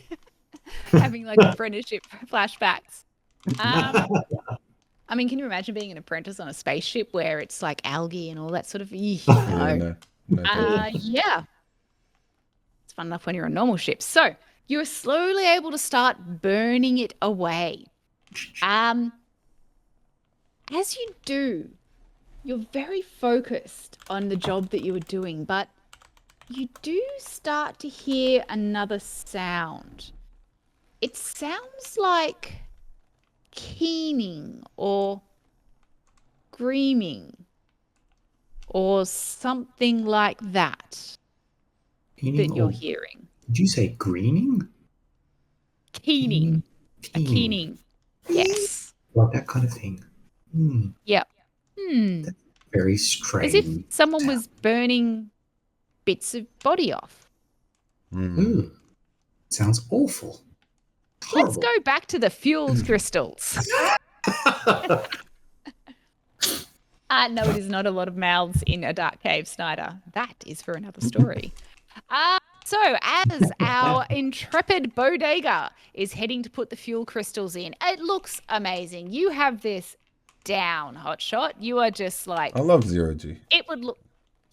Having like apprenticeship flashbacks. I mean, can you imagine being an apprentice on a spaceship where it's like algae and all that sort of? No. Yeah. It's fun enough when you're on normal ships. So you're slowly able to start burning it away. As you do, you're very focused on the job that you were doing, but you do start to hear another sound. It sounds like keening or screaming or something like that that you're hearing. Did you say greening? Keening. A keening. Yes. Like that kind of thing. Yep. That's very strange. As if someone was burning bits of body off. Sounds awful. Let's go back to the fuel crystals. No, it is not a lot of mouths in a dark cave, Snyder. That is for another story. So as our intrepid bodega is heading to put the fuel crystals in, it looks amazing. You have this down, Hotshot. You are just like... I love Zero G. It would look...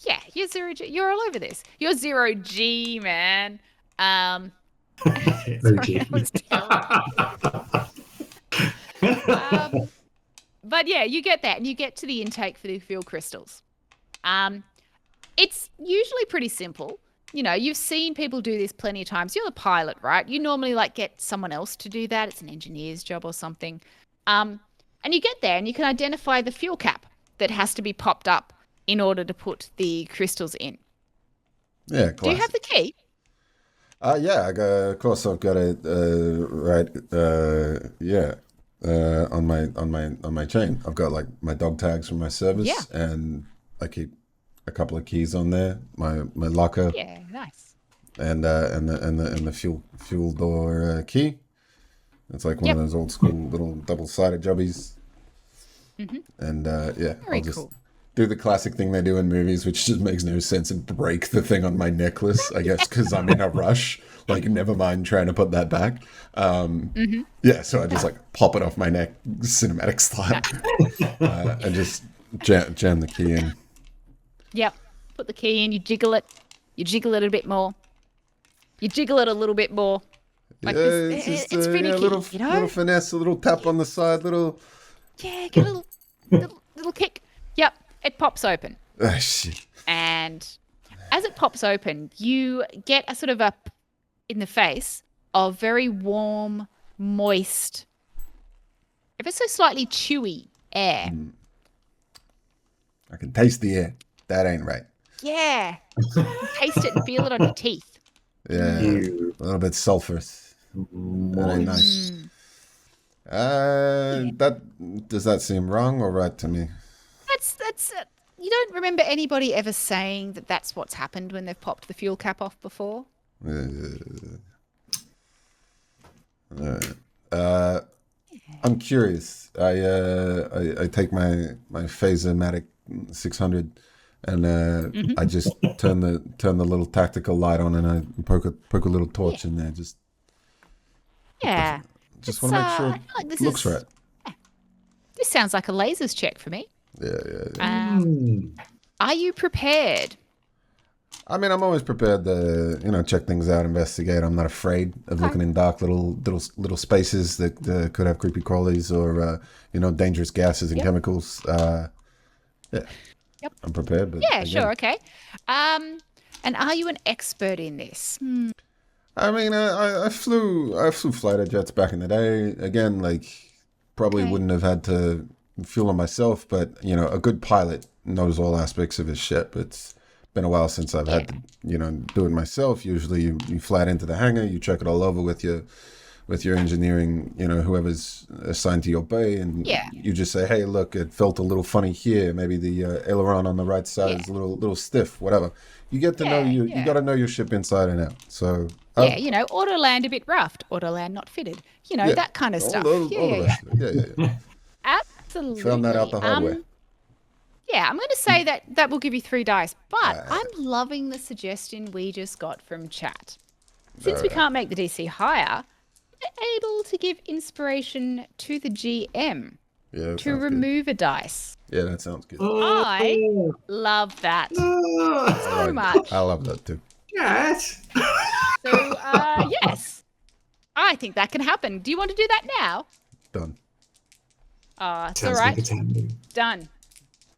Yeah, you're Zero G. You're all over this. You're Zero G, man. Sorry, that was terrible. But yeah, you get that, and you get to the intake for the fuel crystals. It's usually pretty simple. You know, you've seen people do this plenty of times. You're the pilot, right? You normally like get someone else to do that. It's an engineer's job or something. And you get there and you can identify the fuel cap that has to be popped up in order to put the crystals in. Yeah, Do you have the key? Yeah, of course I've got it right. On my chain, I've got like my dog tags from my service, and I keep a couple of keys on there. My locker. Yeah, nice. And the fuel door key. It's like one of those old school little double-sided jobbies. Mm-hmm. And Very I'll just cool. do the classic thing they do in movies, which just makes no sense, and break the thing on my necklace, I guess, because I'm in a rush. Like, never mind trying to put that back. Yeah, so I just like pop it off my neck, cinematic style, and just jam the key in. Yep. Put the key in, you jiggle it. You jiggle it a bit more. You jiggle it a little bit more. Like it's this, just it's finicky, little, you know? little finesse, a little tap on the side, little... Yeah, get a little kick. Yep, it pops open. Oh, shit. And as it pops open, you get a sort of a in the face of very warm, moist, ever so slightly chewy air. I can taste the air. That ain't right. Yeah. Taste it and feel it on your teeth. Yeah, a little bit sulfurous. That ain't nice. Does that seem wrong or right to me? That's you don't remember anybody ever saying that that's what's happened when they've popped the fuel cap off before? I'm curious. I take my Phaser-Matic 600 and I just turn the little tactical light on and I poke a little torch in there. Just want to make sure it looks right. This sounds like a lasers check for me. Yeah. Are you prepared? I mean, I'm always prepared to, check things out, investigate. I'm not afraid of looking in dark little spaces that could have creepy crawlies or, dangerous gases and chemicals. Yep. I'm prepared. But yeah, sure, okay. And are you an expert in this? I mean, I flew fighter jets back in the day. Again, probably wouldn't have had to fuel them myself, but a good pilot knows all aspects of his ship. It's been a while since I've had to, do it myself. Usually, you fly it into the hangar, you check it all over with your engineering, whoever's assigned to your bay, and you just say, hey, look, it felt a little funny here. Maybe the aileron on the right side is a little stiff, whatever. You get to know you got to know your ship inside and out. So auto land a bit roughed, auto land not fitted, that kind of stuff. All the rest of it. Yeah. Absolutely. Found that out the hard way. Yeah, I'm going to say that will give you 3 dice, but I'm loving the suggestion we just got from chat. Since we can't make the DC higher, we're able to give inspiration to the GM to remove a dice. Yeah, that sounds good. I love that so much. I love that too. Yes. So, yes, I think that can happen. Do you want to do that now? Done. It's all right. Like it's happening. Done.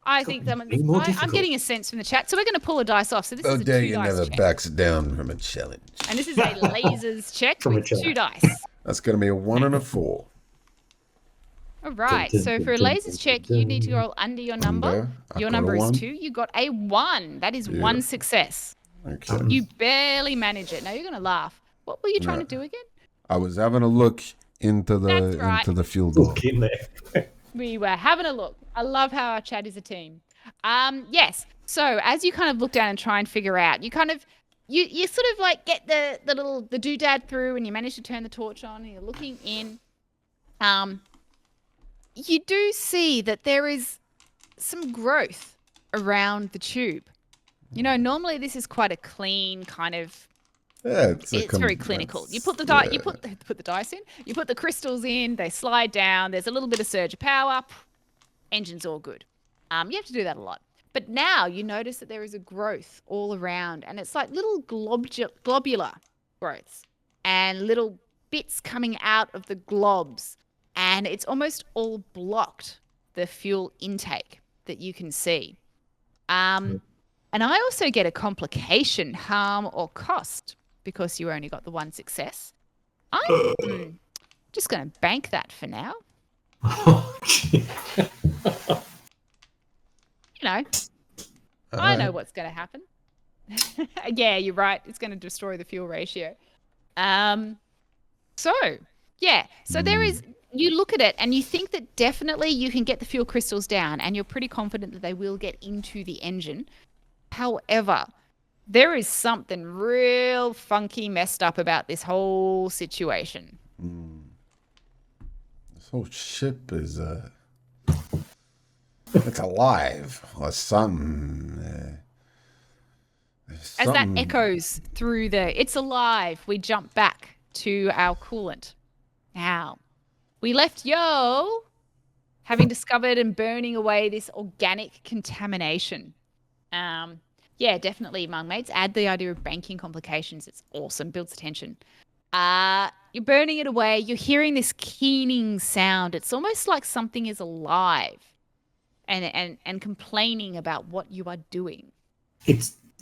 I think I'm difficult. getting a sense from the chat. So we're going to pull a dice off. So this is a 2 O'Day dice never check. backs down from a challenge. And this is a lasers check with 2 dice. That's going to be a 1 and a 4. All right. So for a lasers check, you need to roll under your number. Your number is 2. You got a 1. That is 1 success. Okay. You barely manage it. Now you're going to laugh. What were you trying to do again? I was having a look into the fuel door. Look in there. We were having a look. I love how our chat is a team. Yes. So as you kind of look down and try and figure out, you kind of you sort of like get the doodad through, and you manage to turn the torch on, and you're looking in. You do see that there is some growth around the tube. Normally this is quite a clean kind of. Yeah, it's very clinical. You put the you put the dice in. You put the crystals in. They slide down. There's a little bit of surge of power. Engine's all good. You have to do that a lot. But now you notice that there is a growth all around, and it's like little globular growths and little bits coming out of the globs, and it's almost all blocked the fuel intake that you can see. And I also get a complication, harm, or cost because you only got the one success. I'm just going to bank that for now. I know what's going to happen. Yeah, you're right. It's going to destroy the fuel ratio. So there is, you look at it and you think that definitely you can get the fuel crystals down and you're pretty confident that they will get into the engine. However, there is something real funky messed up about this whole situation. This whole ship is it's alive or something. As that echoes through it's alive, we jump back to our coolant. Now, we left Yo having discovered and burning away this organic contamination. Yeah, definitely, among mates. Add the idea of banking complications. It's awesome. Builds tension. You're burning it away. You're hearing this keening sound. It's almost like something is alive and complaining about what you are doing.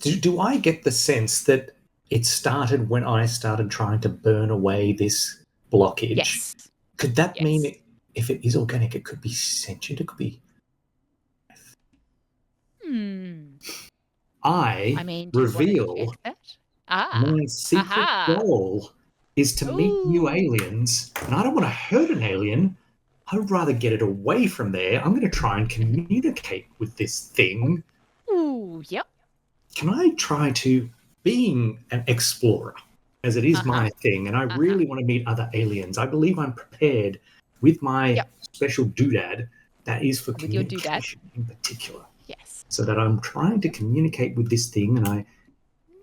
Do I get the sense that it started when I started trying to burn away this blockage? Yes. Could that mean if it is organic, it could be sentient? It could be... I mean, reveal my secret goal is to meet new aliens, and I don't want to hurt an alien. I'd rather get it away from there. I'm going to try and communicate with this thing. Ooh, yep. Can I try to, being an explorer, as it is my thing, and I really want to meet other aliens, I believe I'm prepared with my special doodad that is for communication in particular. Yes. So that I'm trying to communicate with this thing, and I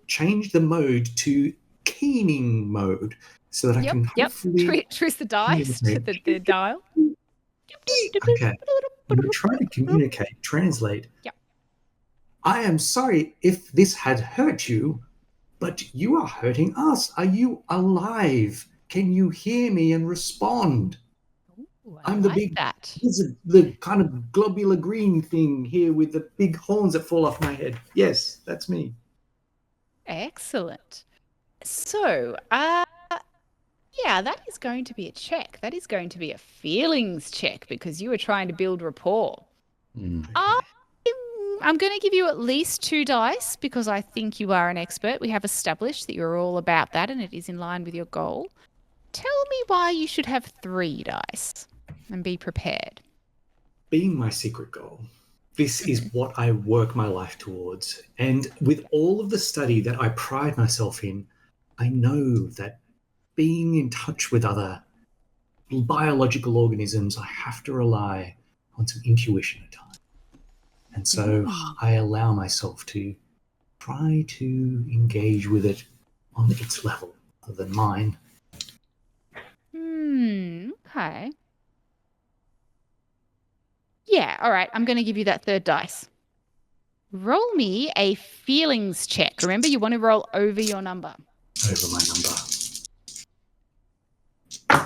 change the mode to keening mode so that I can hopefully... Twist the dice to the dial. Okay. I'm going to try to communicate, translate. Yep. I am sorry if this had hurt you, but you are hurting us. Are you alive? Can you hear me and respond? Ooh, I'm the big, the kind of globular green thing here with the big horns that fall off my head. Yes, that's me. Excellent. So, that is going to be a check. That is going to be a feelings check because you were trying to build rapport. I'm going to give you at least 2 dice because I think you are an expert. We have established that you're all about that and it is in line with your goal. Tell me why you should have 3 dice and be prepared. Being my secret goal, this is what I work my life towards. And with all of the study that I pride myself in, I know that being in touch with other biological organisms, I have to rely on some intuition at times. And so I allow myself to try to engage with it on its level other than mine. Okay. Yeah, all right. I'm going to give you that 3rd dice. Roll me a feelings check. Remember, you want to roll over your number. Over my number.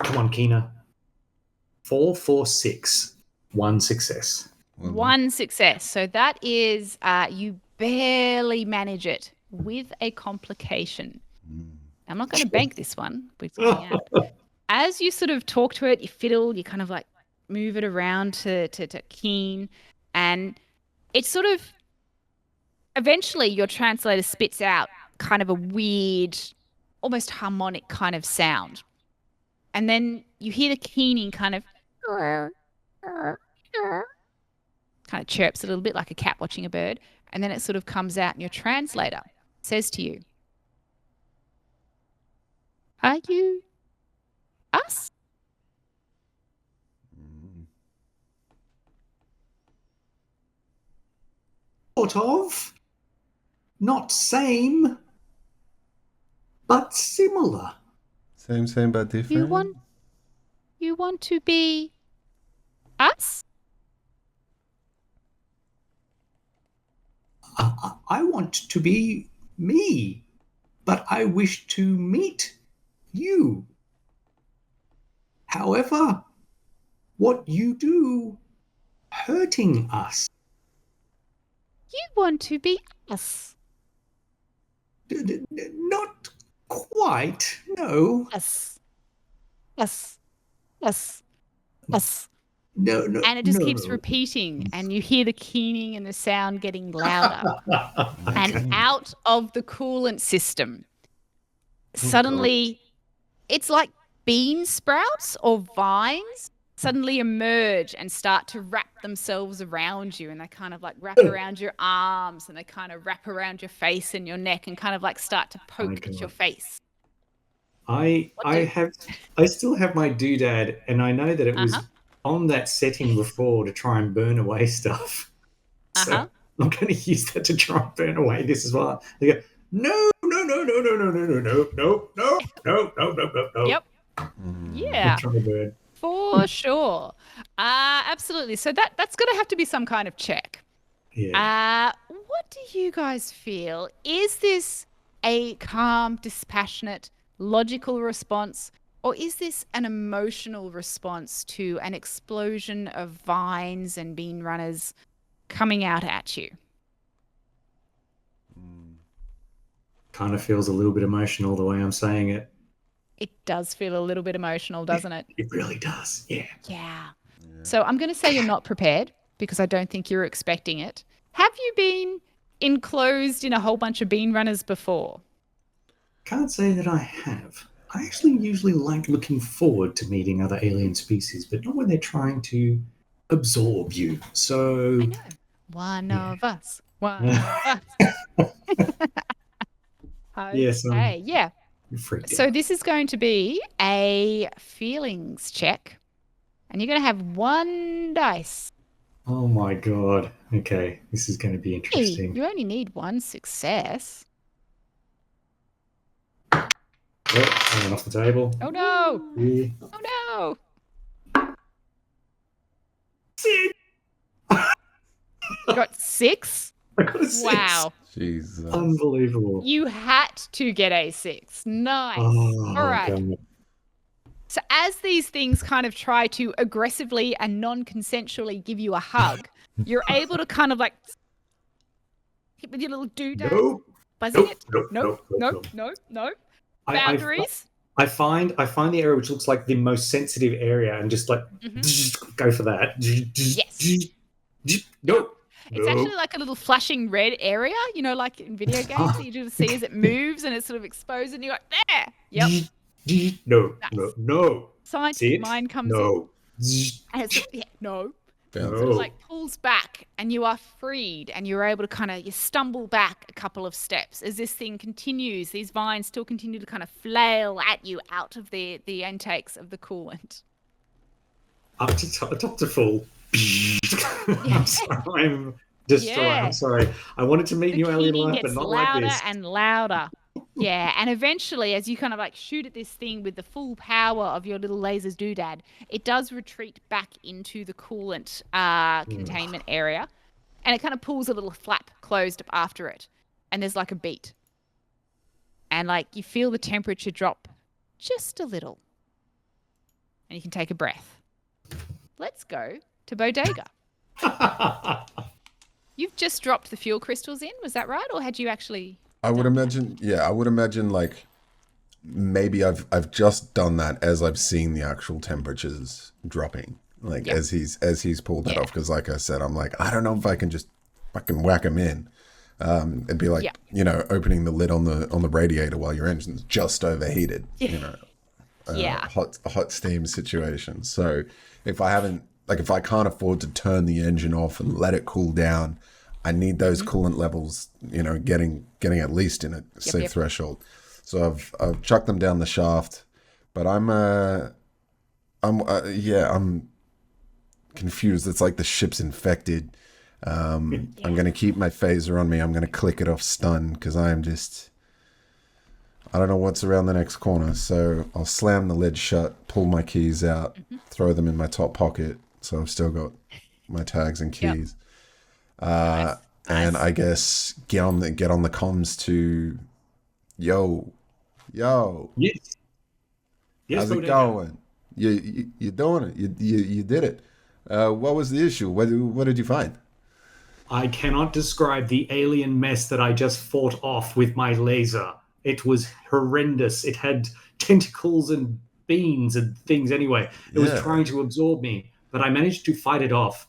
Come on, Keena. 4, 4, 6. 1 success. 1 success. So that is, you barely manage it with a complication. I'm not going to bank this one. As you sort of talk to it, you fiddle, you kind of like move it around to keen, and it's sort of, eventually your translator spits out kind of a weird, almost harmonic kind of sound. And then you hear the keening kind of chirps a little bit like a cat watching a bird. And then it sort of comes out and your translator says to you, "Are you us?" Sort of. Not same, but similar. Same, but different. You want to be us? I want to be me, but I wish to meet you. However, what you do hurting us. You want to be us. Not quite, no. Us. Us. Us. Us. No, no, And it just keeps repeating, and you hear the keening and the sound getting louder. And out of the coolant system, suddenly it's like bean sprouts or vines suddenly emerge and start to wrap themselves around you, and they kind of like wrap around your arms, and they kind of wrap around your face and your neck and kind of like start to poke at your face. I still have my doodad, and I know that it was on that setting before to try and burn away stuff. So I'm going to use that to try and burn away this as well. They go, no. Yep. Yeah. I'm trying to burn. For sure. Absolutely. So that's going to have to be some kind of check. Yeah. What do you guys feel? Is this a calm, dispassionate, logical response, or is this an emotional response to an explosion of vines and bean runners coming out at you? Kind of feels a little bit emotional the way I'm saying it. It does feel a little bit emotional, doesn't it? It really does, yeah. Yeah. So I'm going to say you're not prepared because I don't think you're expecting it. Have you been enclosed in a whole bunch of bean runners before? Can't say that I have. I actually usually like looking forward to meeting other alien species, but not when they're trying to absorb you. So I know. One of us. One of us. Yes. Okay, yeah. So out. this is going to be a feelings check, and you're going to have 1 dice. Oh my god. Okay, this is going to be interesting. Hey, you only need 1 success. Oh, I went off the table. Oh no! Yeah. Oh no! See? You got 6? I got a 6. Wow. Jesus. Unbelievable. You had to get a 6. Nice. Oh, all right. God. So as these things kind of try to aggressively and non-consensually give you a hug, you're able to kind of like hit with your little doodad, Nope. buzzing Nope. it. Nope. Nope. Boundaries. I find the area which looks like the most sensitive area and just like go for that. Yes. Nope. It's actually like a little flashing red area, you know, like in video games that you do to see as it moves and it's sort of exposed and you're like, there. Yep. No. Nice. No. Scientific mind comes in. And it's no. Yeah. Sort of like pulls back and you are freed and you're able to kind of, you stumble back a couple of steps as this thing continues. These vines still continue to kind of flail at you out of the intakes of the coolant. Up to full. I'm sorry. I'm distraught. Yeah. I'm sorry. I wanted to meet The you alien keening life, but gets not like louder this. and louder. Yeah, and eventually, as you kind of like shoot at this thing with the full power of your little laser's doodad, it does retreat back into the coolant containment area, and it kind of pulls a little flap closed up after it, and there's like a beat, and like you feel the temperature drop just a little, and you can take a breath. Let's go to Bodega. You've just dropped the fuel crystals in, was that right, or had you actually? I would imagine like maybe I've just done that as I've seen the actual temperatures dropping, like as he's pulled that off. Because like I said, I'm like, I don't know if I can just fucking whack him in. It'd be like you know, opening the lid on the radiator while your engine's just overheated. You know, hot steam situation. So if I can't afford to turn the engine off and let it cool down, I need those coolant levels, you know, getting at least in a safe threshold. So I've chucked them down the shaft, but I'm confused. It's like the ship's infected. I'm gonna keep my phaser on me. I'm gonna click it off stun because I don't know what's around the next corner. So I'll slam the lid shut, pull my keys out, throw them in my top pocket. So I've still got my tags and keys. Nice. And I guess get on the comms to yo. Yes, How's it going? You doing it? You did it. What was the issue? What did you find? I cannot describe the alien mess that I just fought off with my laser. It was horrendous. It had tentacles and beans and things anyway. It was Yeah. trying to absorb me, but I managed to fight it off.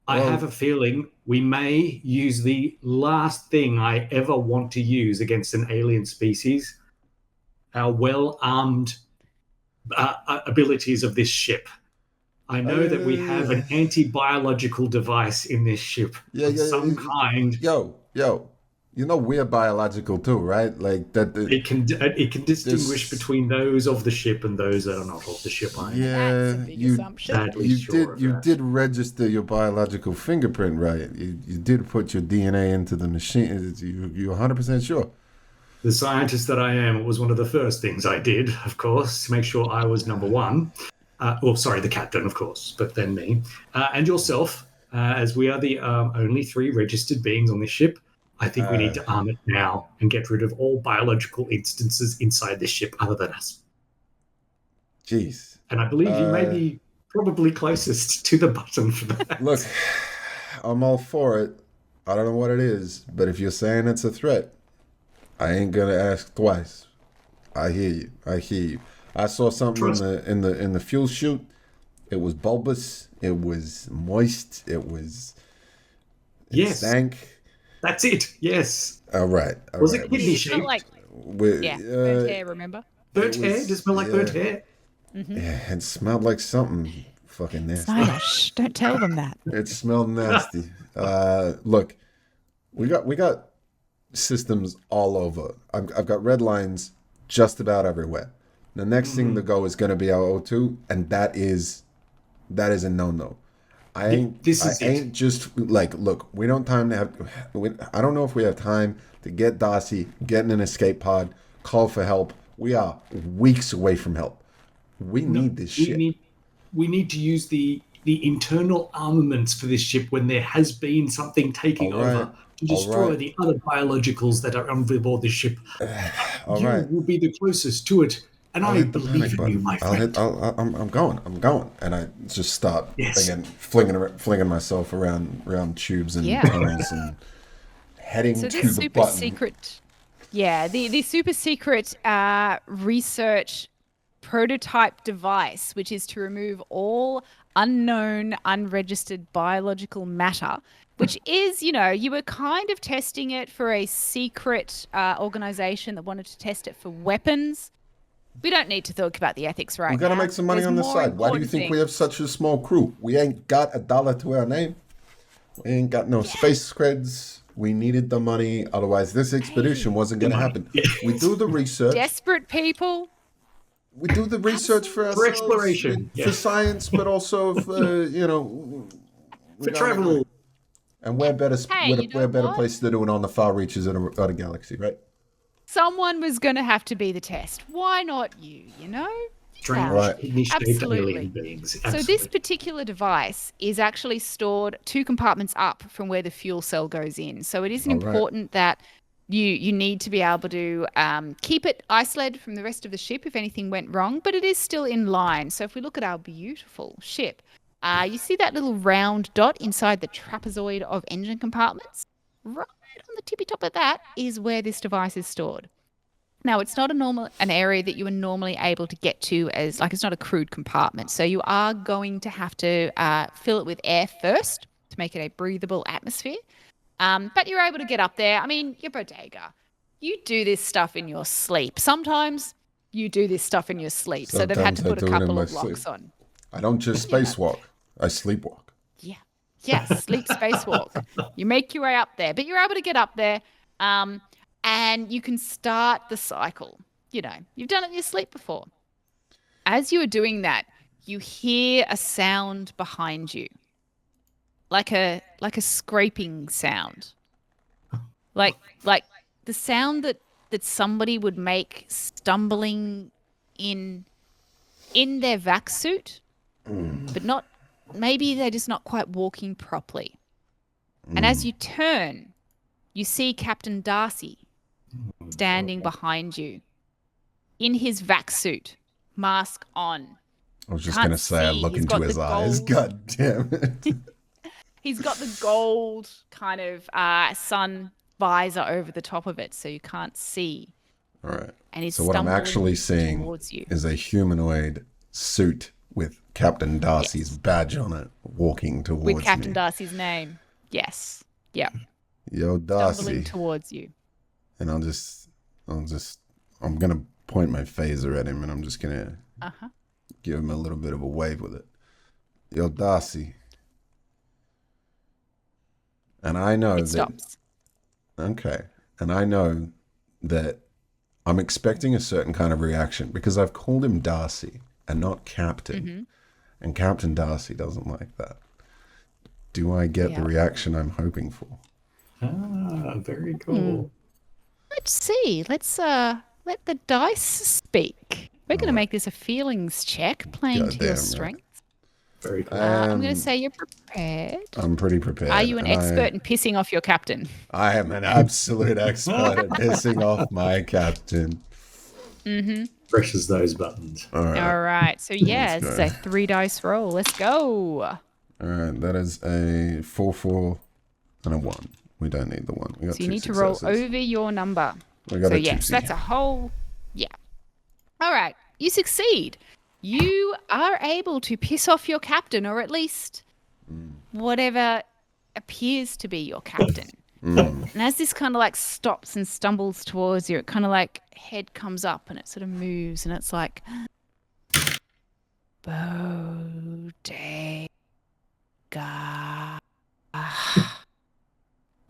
I Well- have a feeling we may use the last thing I ever want to use against an alien species, our well-armed abilities of this ship. I know that we have an anti-biological device in this ship of some kind. Yo, you know we're biological too, right? Like that. It can distinguish between those of the ship and those that are not of the ship. That's a big assumption. Sadly you sure did of that. register your biological fingerprint right. You did put your DNA into the machine. You're 100% sure. The scientist that I am, it was one of the first things I did, of course, to make sure I was number one. The captain, of course, but then me. And yourself, as we are the only 3 registered beings on this ship, I think we need to arm it now and get rid of all biological instances inside this ship other than us. Jeez. And I believe you may be probably closest to the button for that. Look, I'm all for it. I don't know what it is, but if you're saying it's a threat, I ain't gonna ask twice. I hear you. I saw something in the fuel chute. It was bulbous. It was moist. It stank. That's it. Yes. All right. Was it kidney It smelled shaped? like Yeah. burnt hair, remember? Burnt hair? Does it smell like burnt hair? Yeah, it smelled like something fucking nasty. Snyder, shh, don't tell them that. It smelled nasty. Look, we got systems all over. I've got red lines just about everywhere. The next thing to go is going to be our O2, and that is a no-no. I ain't just like, look, we don't time to have. I don't know if we have time to get Darcy, get in an escape pod, call for help. We are weeks away from help. We need this shit. We need to use the internal armaments for this ship when there has been something taking over to destroy the other biologicals that are on board this ship. You will be the closest to it, and I believe in you, my friend. I'm going, and I just start flinging myself around tubes and tunnels and heading So to this the super button. secret, the super secret research prototype device, which is to remove all unknown, unregistered biological matter, which is, you were kind of testing it for a secret organization that wanted to test it for weapons. We don't need to talk about the ethics right now. We gotta make some money There's on the more side. Why do you important think we things. have such a small crew? We ain't got $1 to our name. We ain't got no space creds. We needed the money, otherwise this expedition wasn't gonna happen. We do the research. Desperate people. We do the research for ourselves, exploration, for science, but also for For travel. And we're better. Hey, we're a better what? place to do it on the far reaches of the galaxy, right? Someone was going to have to be the test. Why not you, Strange, Right. kidney-shaped Absolutely. alien beings. So this particular device is actually stored 2 compartments up from where the fuel cell goes in. So it is important that you need to be able to keep it isolated from the rest of the ship if anything went wrong, but it is still in line. So if we look at our beautiful ship, you see that little round dot inside the trapezoid of engine compartments? Right on the tippy top of that is where this device is stored. Now, it's not an area that you are normally able to get to it's not a crewed compartment. So you are going to have to fill it with air first to make it a breathable atmosphere. But you're able to get up there. I mean, you're Bodega. You do this stuff in your sleep. Sometimes you do this stuff in your sleep. So they've had to Sometimes I put a do it in couple my of locks sleep. on. I don't just spacewalk. I sleepwalk. Yeah. Yes, sleep spacewalk. You make your way up there, but you're able to get up there and you can start the cycle. You've done it in your sleep before. As you are doing that, you hear a sound behind you. Like a scraping sound. Like the sound that somebody would make stumbling in their vac suit, but not, maybe they're just not quite walking properly. And as you turn, you see Captain Darcy standing behind you in his vac suit, mask on. I was just Can't going to say I see. look He's into got his the eyes. gold. God damn it. He's got the gold kind of sun visor over the top of it, so you can't see. All right. And he's So what I'm stumbling actually seeing towards you. is a humanoid suit with Captain Darcy's Yes. badge on it walking towards With Captain me. Darcy's name. Yes. Yep. Yo, Stumbling Darcy. towards you. And I'm going to point my phaser at him and I'm just going to Uh-huh. give him a little bit of a wave with it. Yo, Darcy. And I know It that... stops. Okay. And I know that I'm expecting a certain kind of reaction because I've called him Darcy and not Captain. Mm-hmm. And Captain Darcy doesn't like that. Do I get the reaction I'm hoping for? Ah, very cool. Let's see. Let's let the dice speak. We're going to Alright. make this a feelings check, playing to your Goddamn right. strength. Very cool. I'm going to say you're prepared. I'm pretty prepared. Are you an and expert in pissing off your captain? I am an absolute expert at pissing off my captain. Mm-hmm. Presses those buttons. All right. All right. So yeah, Let's it's go. a 3 dice roll. Let's go. All right. That is a 4-4 and a 1. We don't need the 1. We got So you two need to roll successes. over your number. We got So a yes, 2C. that's a whole. Yeah. All right. You succeed. You are able to piss off your captain, or at least whatever appears to be your captain. And as this kind of like stops and stumbles towards you, it kind of like head comes up and it sort of moves and it's like Bodega.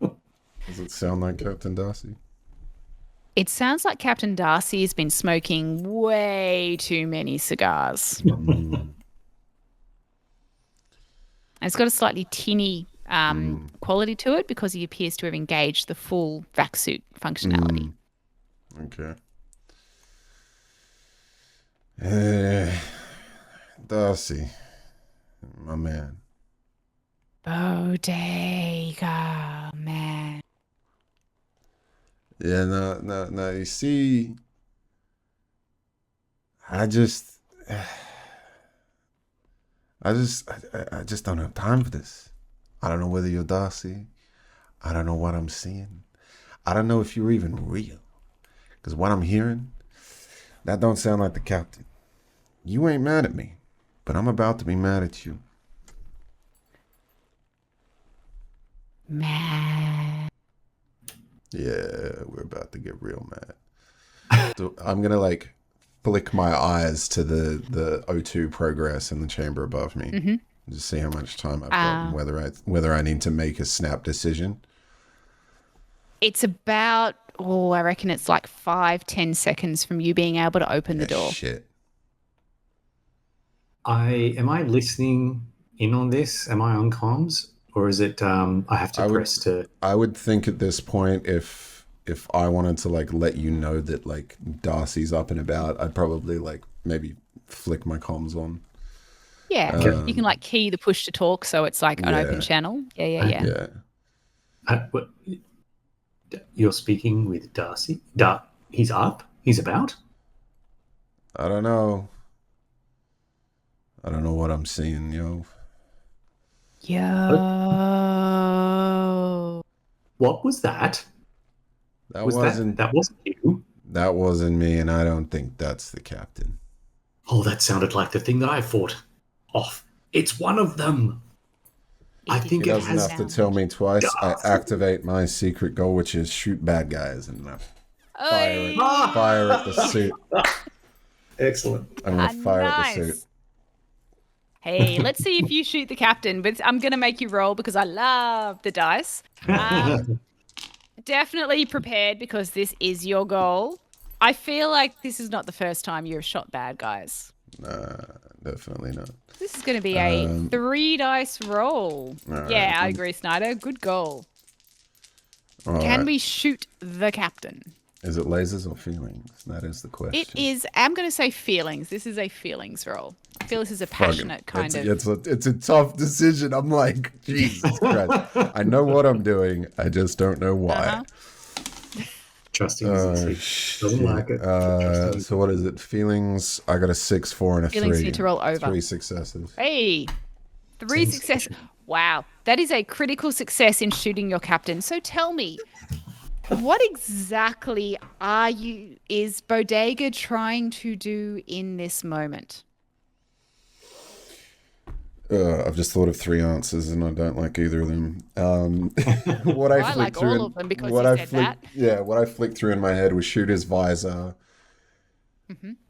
Does it sound like Captain Darcy? It sounds like Captain Darcy has been smoking way too many cigars. And it's got a slightly tinny quality to it because he appears to have engaged the full vac suit functionality. Okay. Darcy, my man. Bodega, man. Yeah, no. You see, I just don't have time for this. I don't know whether you're Darcy. I don't know what I'm seeing. I don't know if you're even real. Because what I'm hearing, that don't sound like the captain. You ain't mad at me, but I'm about to be mad at you. Man. Yeah, we're about to get real mad. So I'm going to like flick my eyes to the O2 progress in the chamber above me. Mm-hmm. Just see how much time I've got and whether I need to make a snap decision. It's about, I reckon it's like 5-10 seconds from you being able to open the door. Shit. Am I listening in on this? Am I on comms? Or is it I have to press to... I would think at this point if I wanted to like let you know that like Darcy's up and about, I'd probably like maybe flick my comms on. Yeah, you can like key the push to talk so it's like an open channel. Yeah. What, you're speaking with Darcy? He's up? He's about? I don't know. I don't know what I'm seeing, yo. Yo. What was that? That wasn't you? That wasn't me, and I don't think that's the captain. Oh, that sounded like the thing that I fought off. It's one of them. I think He it doesn't has... have to tell me twice. Darcy. I activate my secret goal, which is shoot bad guys, and I Oi. fire at the suit. Excellent. I'm going to fire at the suit. Hey, let's see if you shoot the captain, but I'm going to make you roll because I love the dice. Definitely prepared because this is your goal. I feel like this is not the first time you've shot bad guys. Nah, definitely not. This is going to be a 3 dice roll. Right, Yeah, I agree, Snyder. Good goal. Can we shoot the captain? Is it lasers or feelings? That is the question. It is, I'm going to say feelings. This is a feelings roll. I feel this is a passionate kind of... It's a tough decision. I'm like, Jesus Christ. I know what I'm doing. I just don't know why. Trusting is easy. Doesn't like it. but trusting is So what is it? Feelings. I got a 6, 4, and a Feelings 3. need to roll over. 3 successes. Hey, 3 successes. Wow, that is a critical success in shooting your captain. So tell me, what exactly is Bodega trying to do in this moment? I've just thought of 3 answers, and I don't like either of them. What I I flicked like through, all of them because what you I said flicked, that. yeah, what I flicked through in my head was shoot his visor,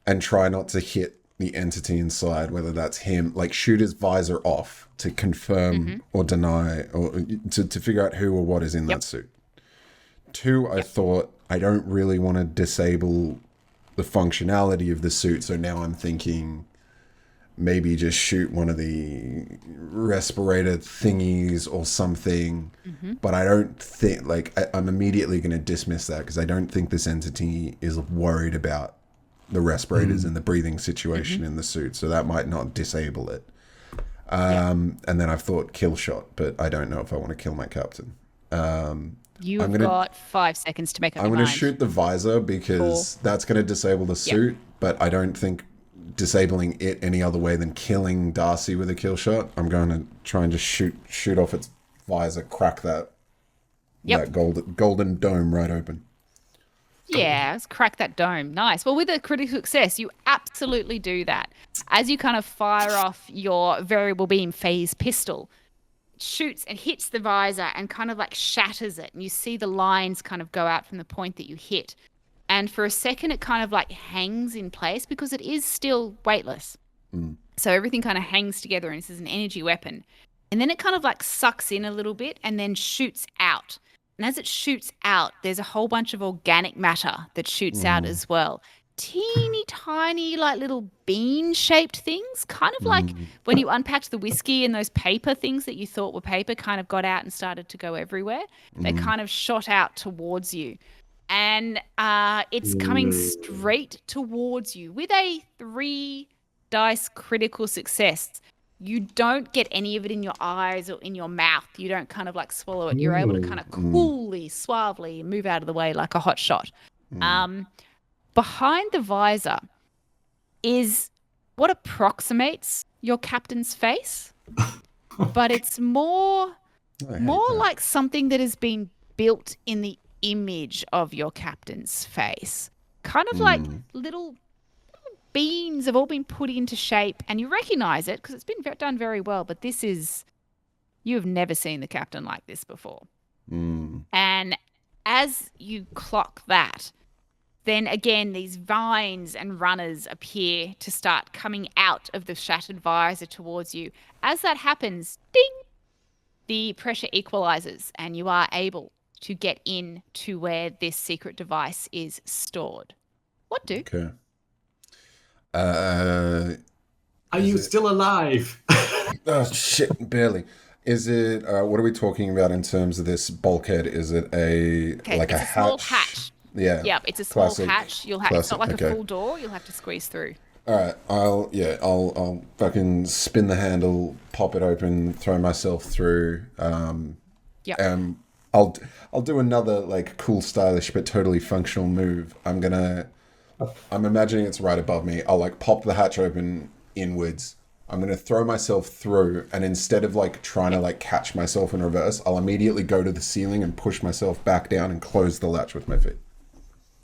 and try not to hit the entity inside, whether that's him, like shoot his visor off to confirm or deny, or to figure out who or what is in that suit. 2, I thought I don't really want to disable the functionality of the suit, so now I'm thinking maybe just shoot one of the respirator thingies or something. But I don't think, like, I'm immediately going to dismiss that because I don't think this entity is worried about the respirators and the breathing situation in the suit, so that might not disable it. And then I've thought kill shot, but I don't know if I want to kill my captain. You've got 5 seconds to make up I'm your going to mind. shoot the visor because that's going to disable the suit, but I don't think disabling it any other way than killing Darcy with a kill shot. I'm going to try and just shoot off its visor, crack that golden dome right open. Yeah, let's crack that dome. Nice. Well, with a critical success, you absolutely do that. As you kind of fire off your variable beam phase pistol, it shoots and hits the visor and kind of like shatters it. And you see the lines kind of go out from the point that you hit. And for a second, it kind of like hangs in place because it is still weightless. So everything kind of hangs together, and this is an energy weapon. And then it kind of like sucks in a little bit and then shoots out. And as it shoots out, there's a whole bunch of organic matter that shoots out as well. Teeny tiny, like little bean-shaped things, kind of like when you unpacked the whiskey and those paper things that you thought were paper kind of got out and started to go everywhere. They kind of shot out towards you. And it's coming straight towards you with a 3 dice critical success. You don't get any of it in your eyes or in your mouth. You don't kind of like swallow it. You're able to kind of coolly, suavely move out of the way like a hot shot. Behind the visor is what approximates your captain's face, but it's more like something that has been built in the image of your captain's face. Kind of like little beans have all been put into shape, and you recognize it because it's been done very well, but you have never seen the captain like this before. And as you clock that, then again, these vines and runners appear to start coming out of the shattered visor towards you. As that happens, ding, the pressure equalizes, and you are able to get in to where this secret device is stored. What do? Okay. Are you still alive? Oh shit, barely. Is it? What are we talking about in terms of this bulkhead? Is it like a hatch? Small hatch. Yeah. Yep, it's a small Classic- hatch. It's classic, not like okay. a full door. You'll have to squeeze through. All right. I'll fucking spin the handle, pop it open, throw myself through. Yep. I'll do another like cool, stylish but totally functional move. I'm imagining it's right above me. I'll like pop the hatch open inwards. I'm gonna throw myself through, and instead of like trying to like catch myself in reverse, I'll immediately go to the ceiling and push myself back down and close the latch with my feet.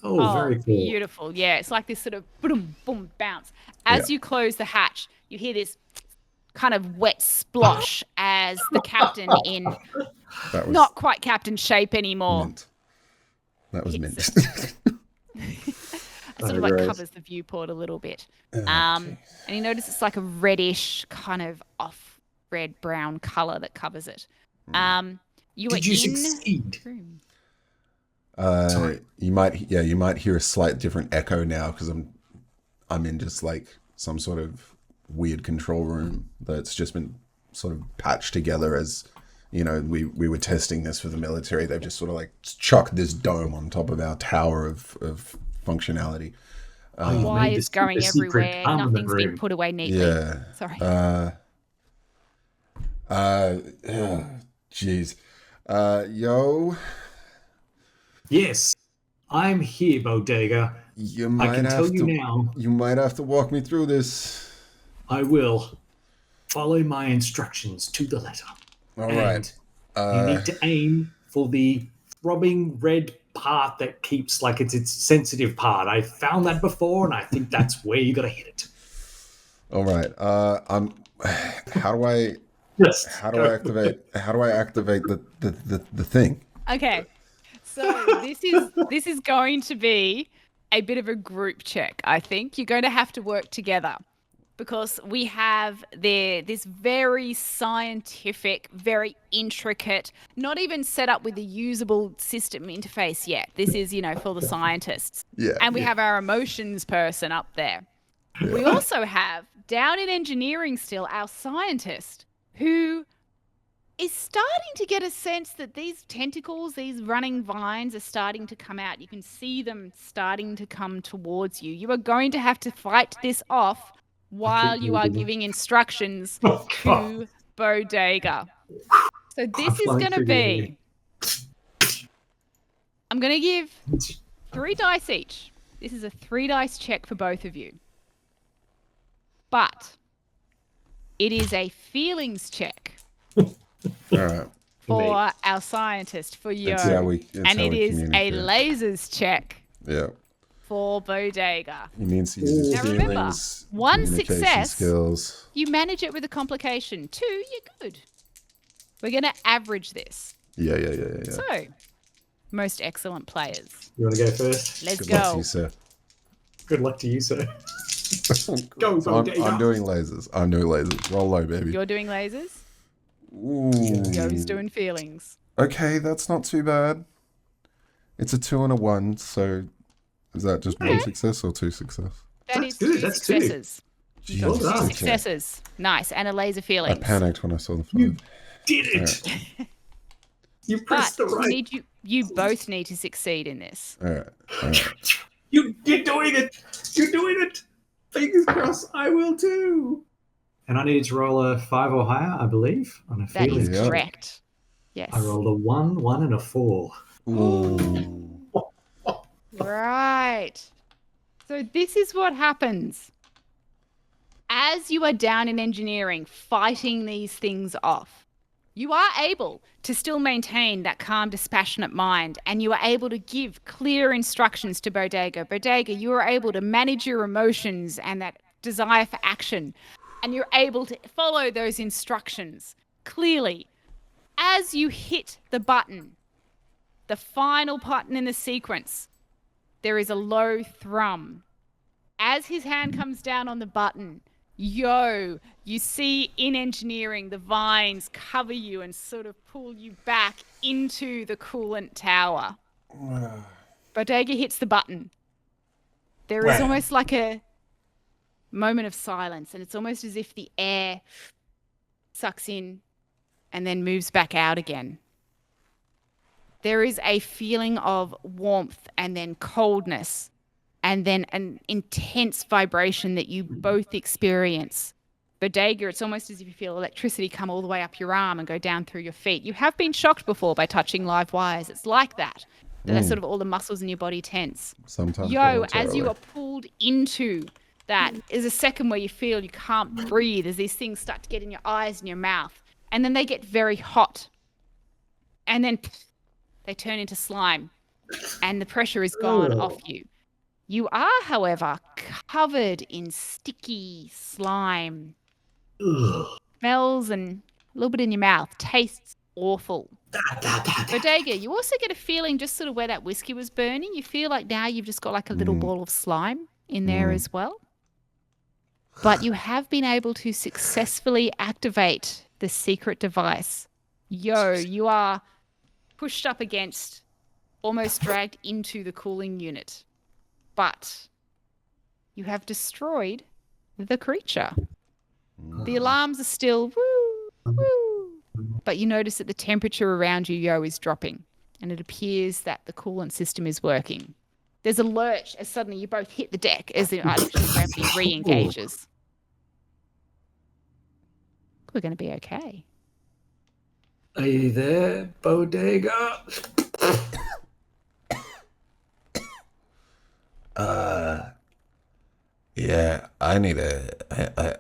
Oh, very cool. Beautiful. Yeah, it's like this sort of boom, boom, bounce. As you close the hatch, you hear this kind of wet splosh as the captain in That was not quite captain shape anymore. mint. That was mint. It sort of like covers the viewport a little bit. And you notice it's like a reddish kind of off red brown color that covers it. Did you succeed? You might hear a slight different echo now because I'm in just like some sort of weird control room that's just been sort of patched together as, you know, we were testing this for the military. They've just sort of like chucked this dome on top of our tower of functionality. Wires going everywhere. Nothing's been put away neatly. Yeah. Sorry. Jeez. Yo. Yes. I'm here, Bodega. You I might can tell have you to. now. You might have to walk me through this. I will follow my instructions to the letter. All And right. you need to aim for the throbbing red part that keeps, like, it's its sensitive part. I found that before, and I think that's where you gotta hit it. All right. I'm. How do I? Yes. How do I activate? How do I activate the thing? Okay. So this is going to be a bit of a group check, I think. You're going to have to work together because we have this very scientific, very intricate, not even set up with a usable system interface yet. This is, for the scientists. Yeah. And we have our emotions person up there. We also have, down in engineering still, our scientist who is starting to get a sense that these tentacles, these running vines are starting to come out. You can see them starting to come towards you. You are going to have to fight this off while you are giving instructions to Bodega. So this is going to be, I'm going to give 3 dice each. This is a 3 dice check for both of you. But it is a feelings check. All right. For our scientist, for Yo. And it is a lasers check. Yeah. For Bodega. He needs to use his Now remember, feelings, 1 communication success, skills. you manage it with a complication. 2, you're good. We're going to average this. Yeah. So, most excellent players. You want to go first? Let's Good go. luck to you, sir. Good luck to you, sir. Go, Bodega. I'm doing lasers. Roll low, baby. You're doing lasers? Ooh. Yo's doing feelings. Okay, that's not too bad. It's a 2 and a 1, so is that just 1 success or 2 success? That That's is good, 2 that's 2. successes. Jeez, Well done. 2 okay. successes. Nice. And a laser feelings. I panicked when I saw the You 5. did it. You pressed the right. You both need to succeed in this. All right. You're doing it. You're doing it. Fingers crossed. I will too. And I needed to roll a 5 or higher, I believe, on a That is feelings check. correct. Yes. I rolled a 1, 1, and a 4. Ooh. Right. So this is what happens. As you are down in engineering, fighting these things off, you are able to still maintain that calm, dispassionate mind, and you are able to give clear instructions to Bodega. Bodega, you are able to manage your emotions and that desire for action, and you're able to follow those instructions clearly. As you hit the button, the final button in the sequence, there is a low thrum. As his hand comes down on the button, Yo, you see in engineering the vines cover you and sort of pull you back into the coolant tower. Bodega hits the button. There is almost like a moment of silence, and it's almost as if the air sucks in and then moves back out again. There is a feeling of warmth and then coldness, and then an intense vibration that you both experience. Bodega, it's almost as if you feel electricity come all the way up your arm and go down through your feet. You have been shocked before by touching live wires. It's like that. That's sort of all the muscles in your body tense. Sometimes Yo, as you are pulled into that, is a second where you feel you can't breathe as these things start to get in your eyes and your mouth. And then they get very hot. And then they turn into slime. And the pressure is gone off you. You are, however, covered in sticky slime. Smells and a little bit in your mouth. Tastes awful. Bodega, you also get a feeling just sort of where that whiskey was burning. You feel like now you've just got like a little ball of slime in there as well. But you have been able to successfully activate the secret device. Yo, you are pushed up against, almost dragged into the cooling unit. But you have destroyed the creature. The alarms are still woo, woo. But you notice that the temperature around you, Yo, is dropping. And it appears that the coolant system is working. There's a lurch as suddenly you both hit the deck as the artificial gravity re-engages. We're going to be okay. Are you there, Bodega? Yeah, I need a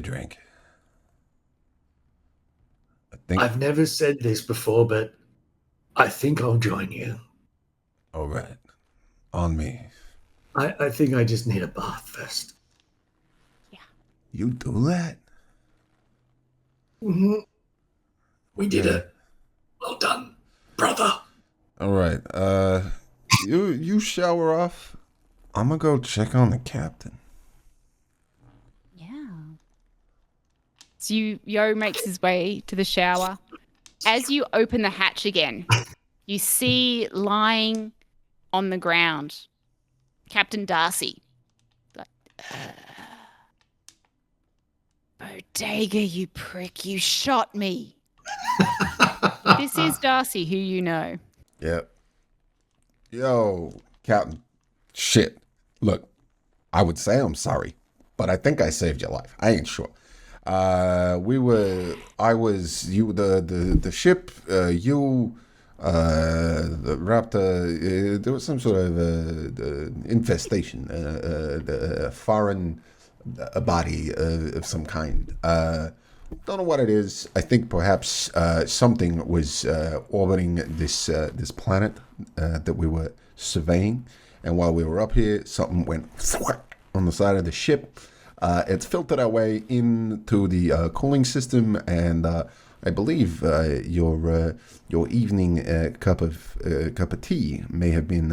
drink. I think. I've never said this before, but I think I'll join you. All right, on me. I think I just need a bath first. You do that? Mm-hmm. We did Yeah. it. Well done, brother. All right. You shower off. I'm gonna go check on the captain. Yeah. So Yo makes his way to the shower. As you open the hatch again, you see lying on the ground Captain Darcy. Like, Bodega, you prick, you shot me. This is Darcy, who you know. Yep. Yo, Captain. Shit. Look, I would say I'm sorry, but I think I saved your life. I ain't sure. The ship, the Raptor, there was some sort of infestation, a foreign body of some kind. Don't know what it is. I think perhaps something was orbiting this planet that we were surveying. And while we were up here, something went on the side of the ship. It's filtered our way into the cooling system, and I believe your evening cup of tea may have been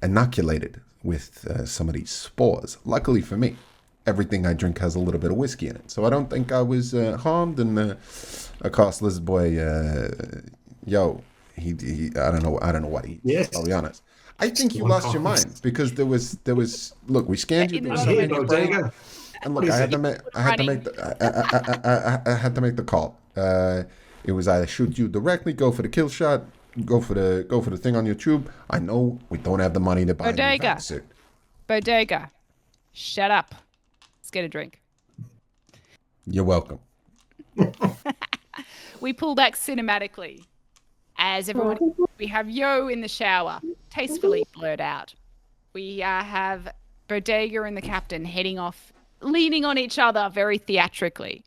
inoculated with some of these spores. Luckily for me, everything I drink has a little bit of whiskey in it, so I don't think I was harmed. And of course, this boy, he I don't know what he eats. Yes. I'll be honest. I think you lost your mind because there was. Look, we scanned you. In the There's bottom something of the different. Bodega. And look, I had to make the call. It was either shoot you directly, go for the kill shot, go for the thing on your tube. I know we don't have the money to buy a Bodega. new suit. Bodega, shut up. Let's get a drink. You're welcome. We pull back cinematically as everyone. We have Yo in the shower, tastefully blurred out. We have Bodega and the captain heading off, leaning on each other very theatrically,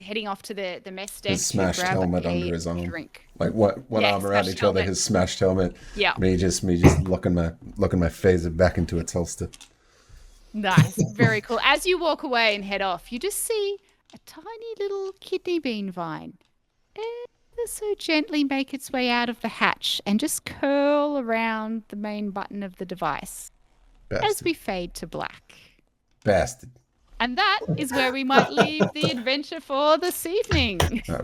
heading off to the mess deck. His smashed to grab helmet a under his arm. drink. Like one Yeah, arm around smashed each other, helmet. his smashed helmet. Yeah. Me just looking my phaser back into its holster. Nice, very cool. As you walk away and head off, you just see a tiny little kidney bean vine ever so gently make its way out of the hatch and just curl around the main button of the device as Bastard. we fade to black. Bastard. And that is where we might leave the adventure for this evening. That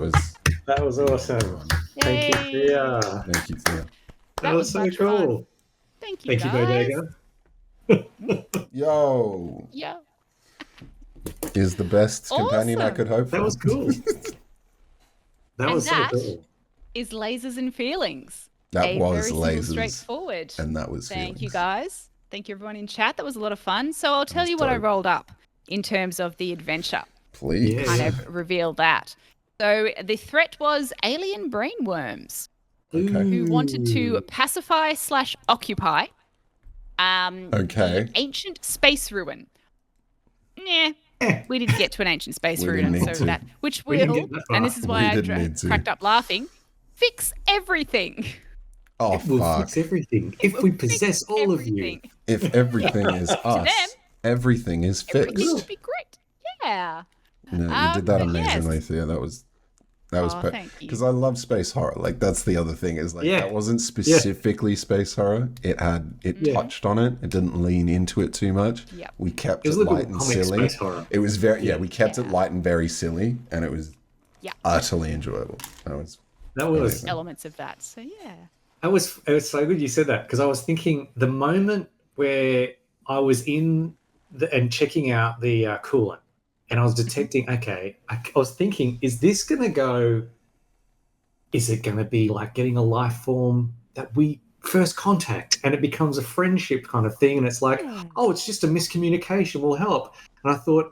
was awesome. Thank you, Yay. Thea. thank you, Thea. That was so much cool. fun. Thank you, Thank you, guys. Bodega. Yo, Yeah. is the best companion I Awesome. could hope for. That was cool. That And was so that cool. is lasers and feelings. That A was very simple, lasers, straightforward. and that was Thank you, feelings. guys. Thank you, everyone in chat. That was a lot of fun. So I'll tell was you what I dope. rolled up in terms of the adventure. Please. Yeah. Kind of reveal that. So the threat was alien brainworms Okay. who wanted to pacify/occupy Okay. the ancient space ruin. Nah, we didn't get to an ancient space We ruin, didn't need so to. that which We didn't will, get that far. and this is We why I didn't need to. cracked up laughing. Fix everything. Oh It will fuck! fix everything. If we possess all of you. Everything. If everything is them, us, everything is fixed. Everything would be great. Yeah. No, you did that but yes. amazingly, Thea. That was Oh, thank you. because I love space horror. Like that's the other thing is like Yeah. that wasn't specifically space horror. It Yeah. touched on it. It didn't lean into it too much. Yep. We kept It was it a little light and comic silly. space horror. It was very we kept it Yeah. light and very silly, and it was Yeah. utterly enjoyable. That was That was amazing. Elements of that. So yeah. it was so good you said that because I was thinking the moment where I was in and checking out the coolant and I was detecting, okay, I was thinking, is this going to go, is it going to be like getting a life form that we first contact and it becomes a friendship kind of thing? And it's like, oh, it's just a miscommunication, will help. And I thought,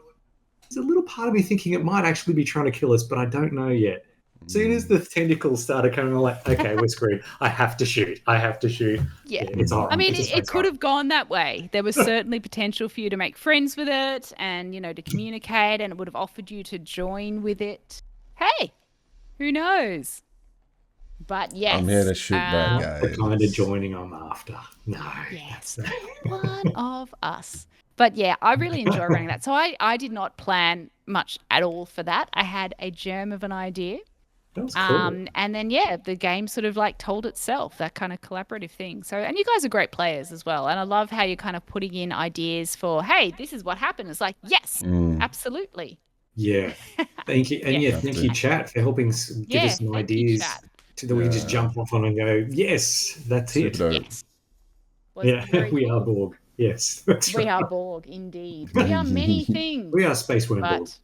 there's a little part of me thinking it might actually be trying to kill us, but I don't know yet. As soon as the tentacles started coming, I'm like, okay, we're screwed. I have to shoot. Yeah. It's horrible. I mean, It's it could have gone that way. There was certainly potential for you to make friends with it and, to communicate, and it would have offered you to join with it. Hey, who knows? But yes. I'm here to shoot bad guys. the kind of joining I'm after. No. Yes, one of us. But yeah, I really enjoy running that. So I did not plan much at all for that. I had a germ of an idea. That was cool. And then, the game sort of like told itself, that kind of collaborative thing. So, and you guys are great players as well. And I love how you're kind of putting in ideas for, hey, this is what happened. It's like, yes, absolutely. Yeah. Thank you. And thank you, chat, for helping give us some ideas that we can just jump off on and go, yes, that's it. Yes. We are Borg. Yes, that's We right. are Borg, indeed. We are many things. We are Space Worm Borg. But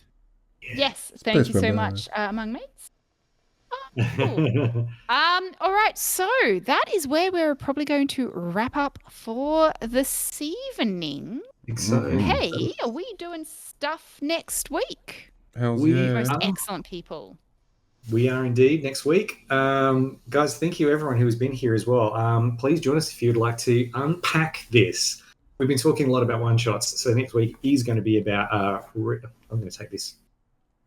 yes, thank you so much, among mates. Cool. All right, so that is where we're probably going to wrap up for this evening. So, Hey, are we doing stuff next week? Hells We yeah. Most are. excellent people. We are indeed next week. Guys, thank you everyone who has been here as well. Please join us if you'd like to unpack this. We've been talking a lot about one-shots, so next week is going to be about... I'm going to take this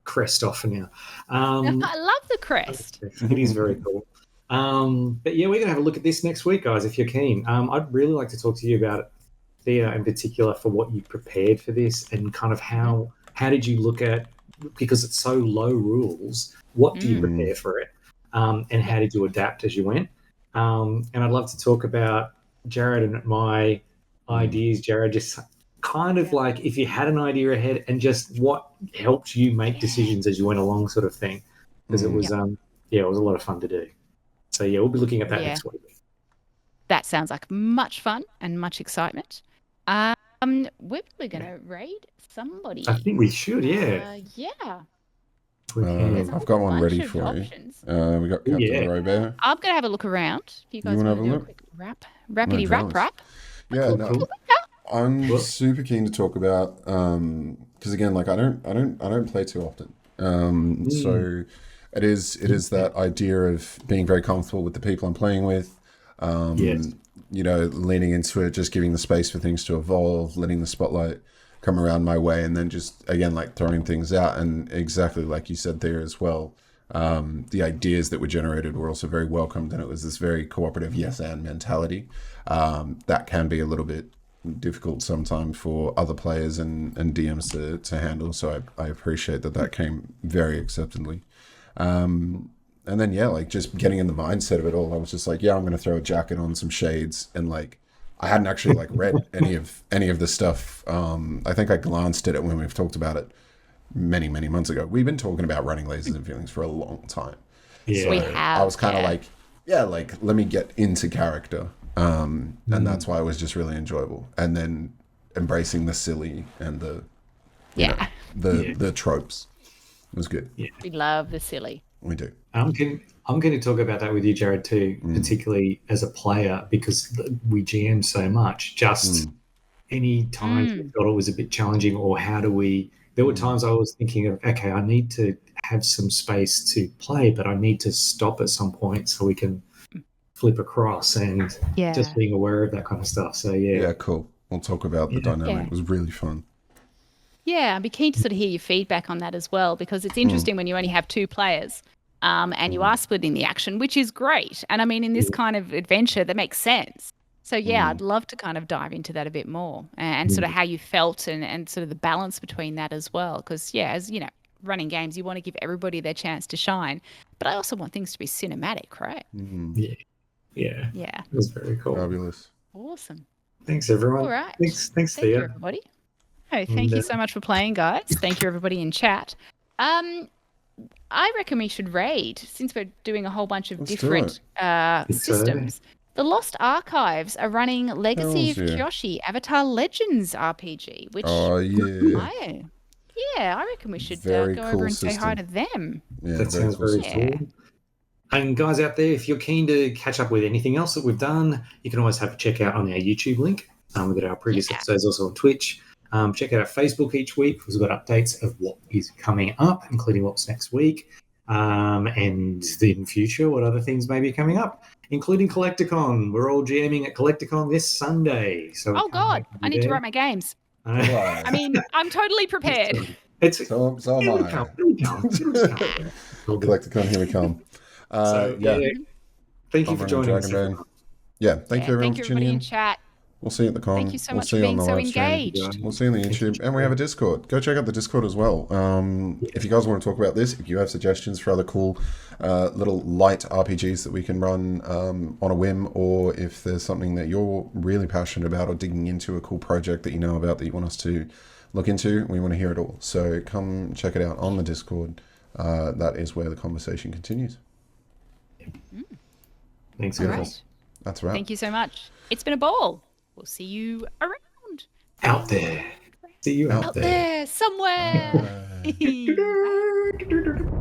crest off for now. I love the crest. It is very cool. But yeah, we're going to have a look at this next week, guys, if you're keen. I'd really like to talk to you about it, Thea, in particular, for what you prepared for this and kind of how did you look at, because it's so low rules, what do you prepare for it? And how did you adapt as you went? And I'd love to talk about Jared and my ideas. Jared, just kind of like if you had an idea ahead and just what helped you make decisions as you went along, sort of thing. Because it was, it was a lot of fun to do. So yeah, we'll be looking at that next week. That sounds like much fun and much excitement. We're probably going to raid somebody. I think we should, yeah. I've got one ready for you. We got Captain Robert. I'm going to have a look around. If you guys You want wanna to have do a a quick rap. Yeah, no, I'm super keen to talk about because again, like I don't play too often. So it is that idea of being very comfortable with the people I'm playing with. Leaning into it, just giving the space for things to evolve, letting the spotlight come around my way, and then just again like throwing things out. And exactly like you said there as well, the ideas that were generated were also very welcomed, and it was this very cooperative yes and mentality that can be a little bit difficult sometimes for other players and DMs to handle. So I appreciate that came very acceptably. And then like just getting in the mindset of it all, I was just like, I'm going to throw a jacket on, some shades, and like I hadn't actually like read any of the stuff. I think I glanced at it when we've talked about it many months ago. We've been talking about running lasers and feelings for a long time. So we have. I was kind of like let me get into character, and that's why it was just really enjoyable. And then embracing the silly and the tropes. It was good. Yeah. We love the silly. We do. I'm going to talk about that with you, Jared, too, particularly as a player, because we GM so much. Just any times we felt it was a bit challenging, or how do we... There were times I was thinking of, okay, I need to have some space to play, but I need to stop at some point so we can flip across, and just being aware of that kind of stuff. So, Yeah, cool. We'll talk about the dynamic. It was really fun. Yeah, I'd be keen to sort of hear your feedback on that as well, because it's interesting when you only have two players and you are splitting the action, which is great. And I mean, in this kind of adventure, that makes sense. So I'd love to kind of dive into that a bit more and sort of how you felt and sort of the balance between that as well. Because as you know, running games, you want to give everybody their chance to shine, but I also want things to be cinematic, right? Yeah. It was very cool. Fabulous. Awesome. Thanks, everyone. All right. Thanks, Thank Thea. you, everybody. Oh, thank you so much for playing, guys. Thank you, everybody in chat. I reckon we should raid, since we're doing a whole bunch of different systems. The Lost Archives are running Legacy of Kyoshi Avatar Legends RPG, which I reckon we should go over and say hi to them. Yeah, that sounds very cool. And guys out there, if you're keen to catch up with anything else that we've done, you can always have a check out on our YouTube link. We've got our previous episodes also on Twitch. Check out our Facebook each week because we've got updates of what is coming up, including what's next week. and in future, what other things may be coming up, including Collecticon. We're all GMing at Collecticon this Sunday. So Oh God, I need to write my games. I mean, I'm totally prepared. So am I. Collecticon, here we come. Thank you for joining us. Yeah, thank you everyone Thank you for tuning everybody in in. chat. We'll see you at the con. Thank you so We'll much see for you on being the so live stream. engaged. We'll see you on the YouTube, and we have a Discord. Go check out the Discord as well. If you guys want to talk about this, if you have suggestions for other cool little light RPGs that we can run on a whim, or if there's something that you're really passionate about or digging into a cool project that you know about that you want us to look into, we want to hear it all. So come check it out on the Discord. That is where the conversation continues. Thanks, Beautiful. Right. That's right. Thank you so much. It's been a ball. We'll see you around. Out there. See you out there. Out there somewhere. Bye.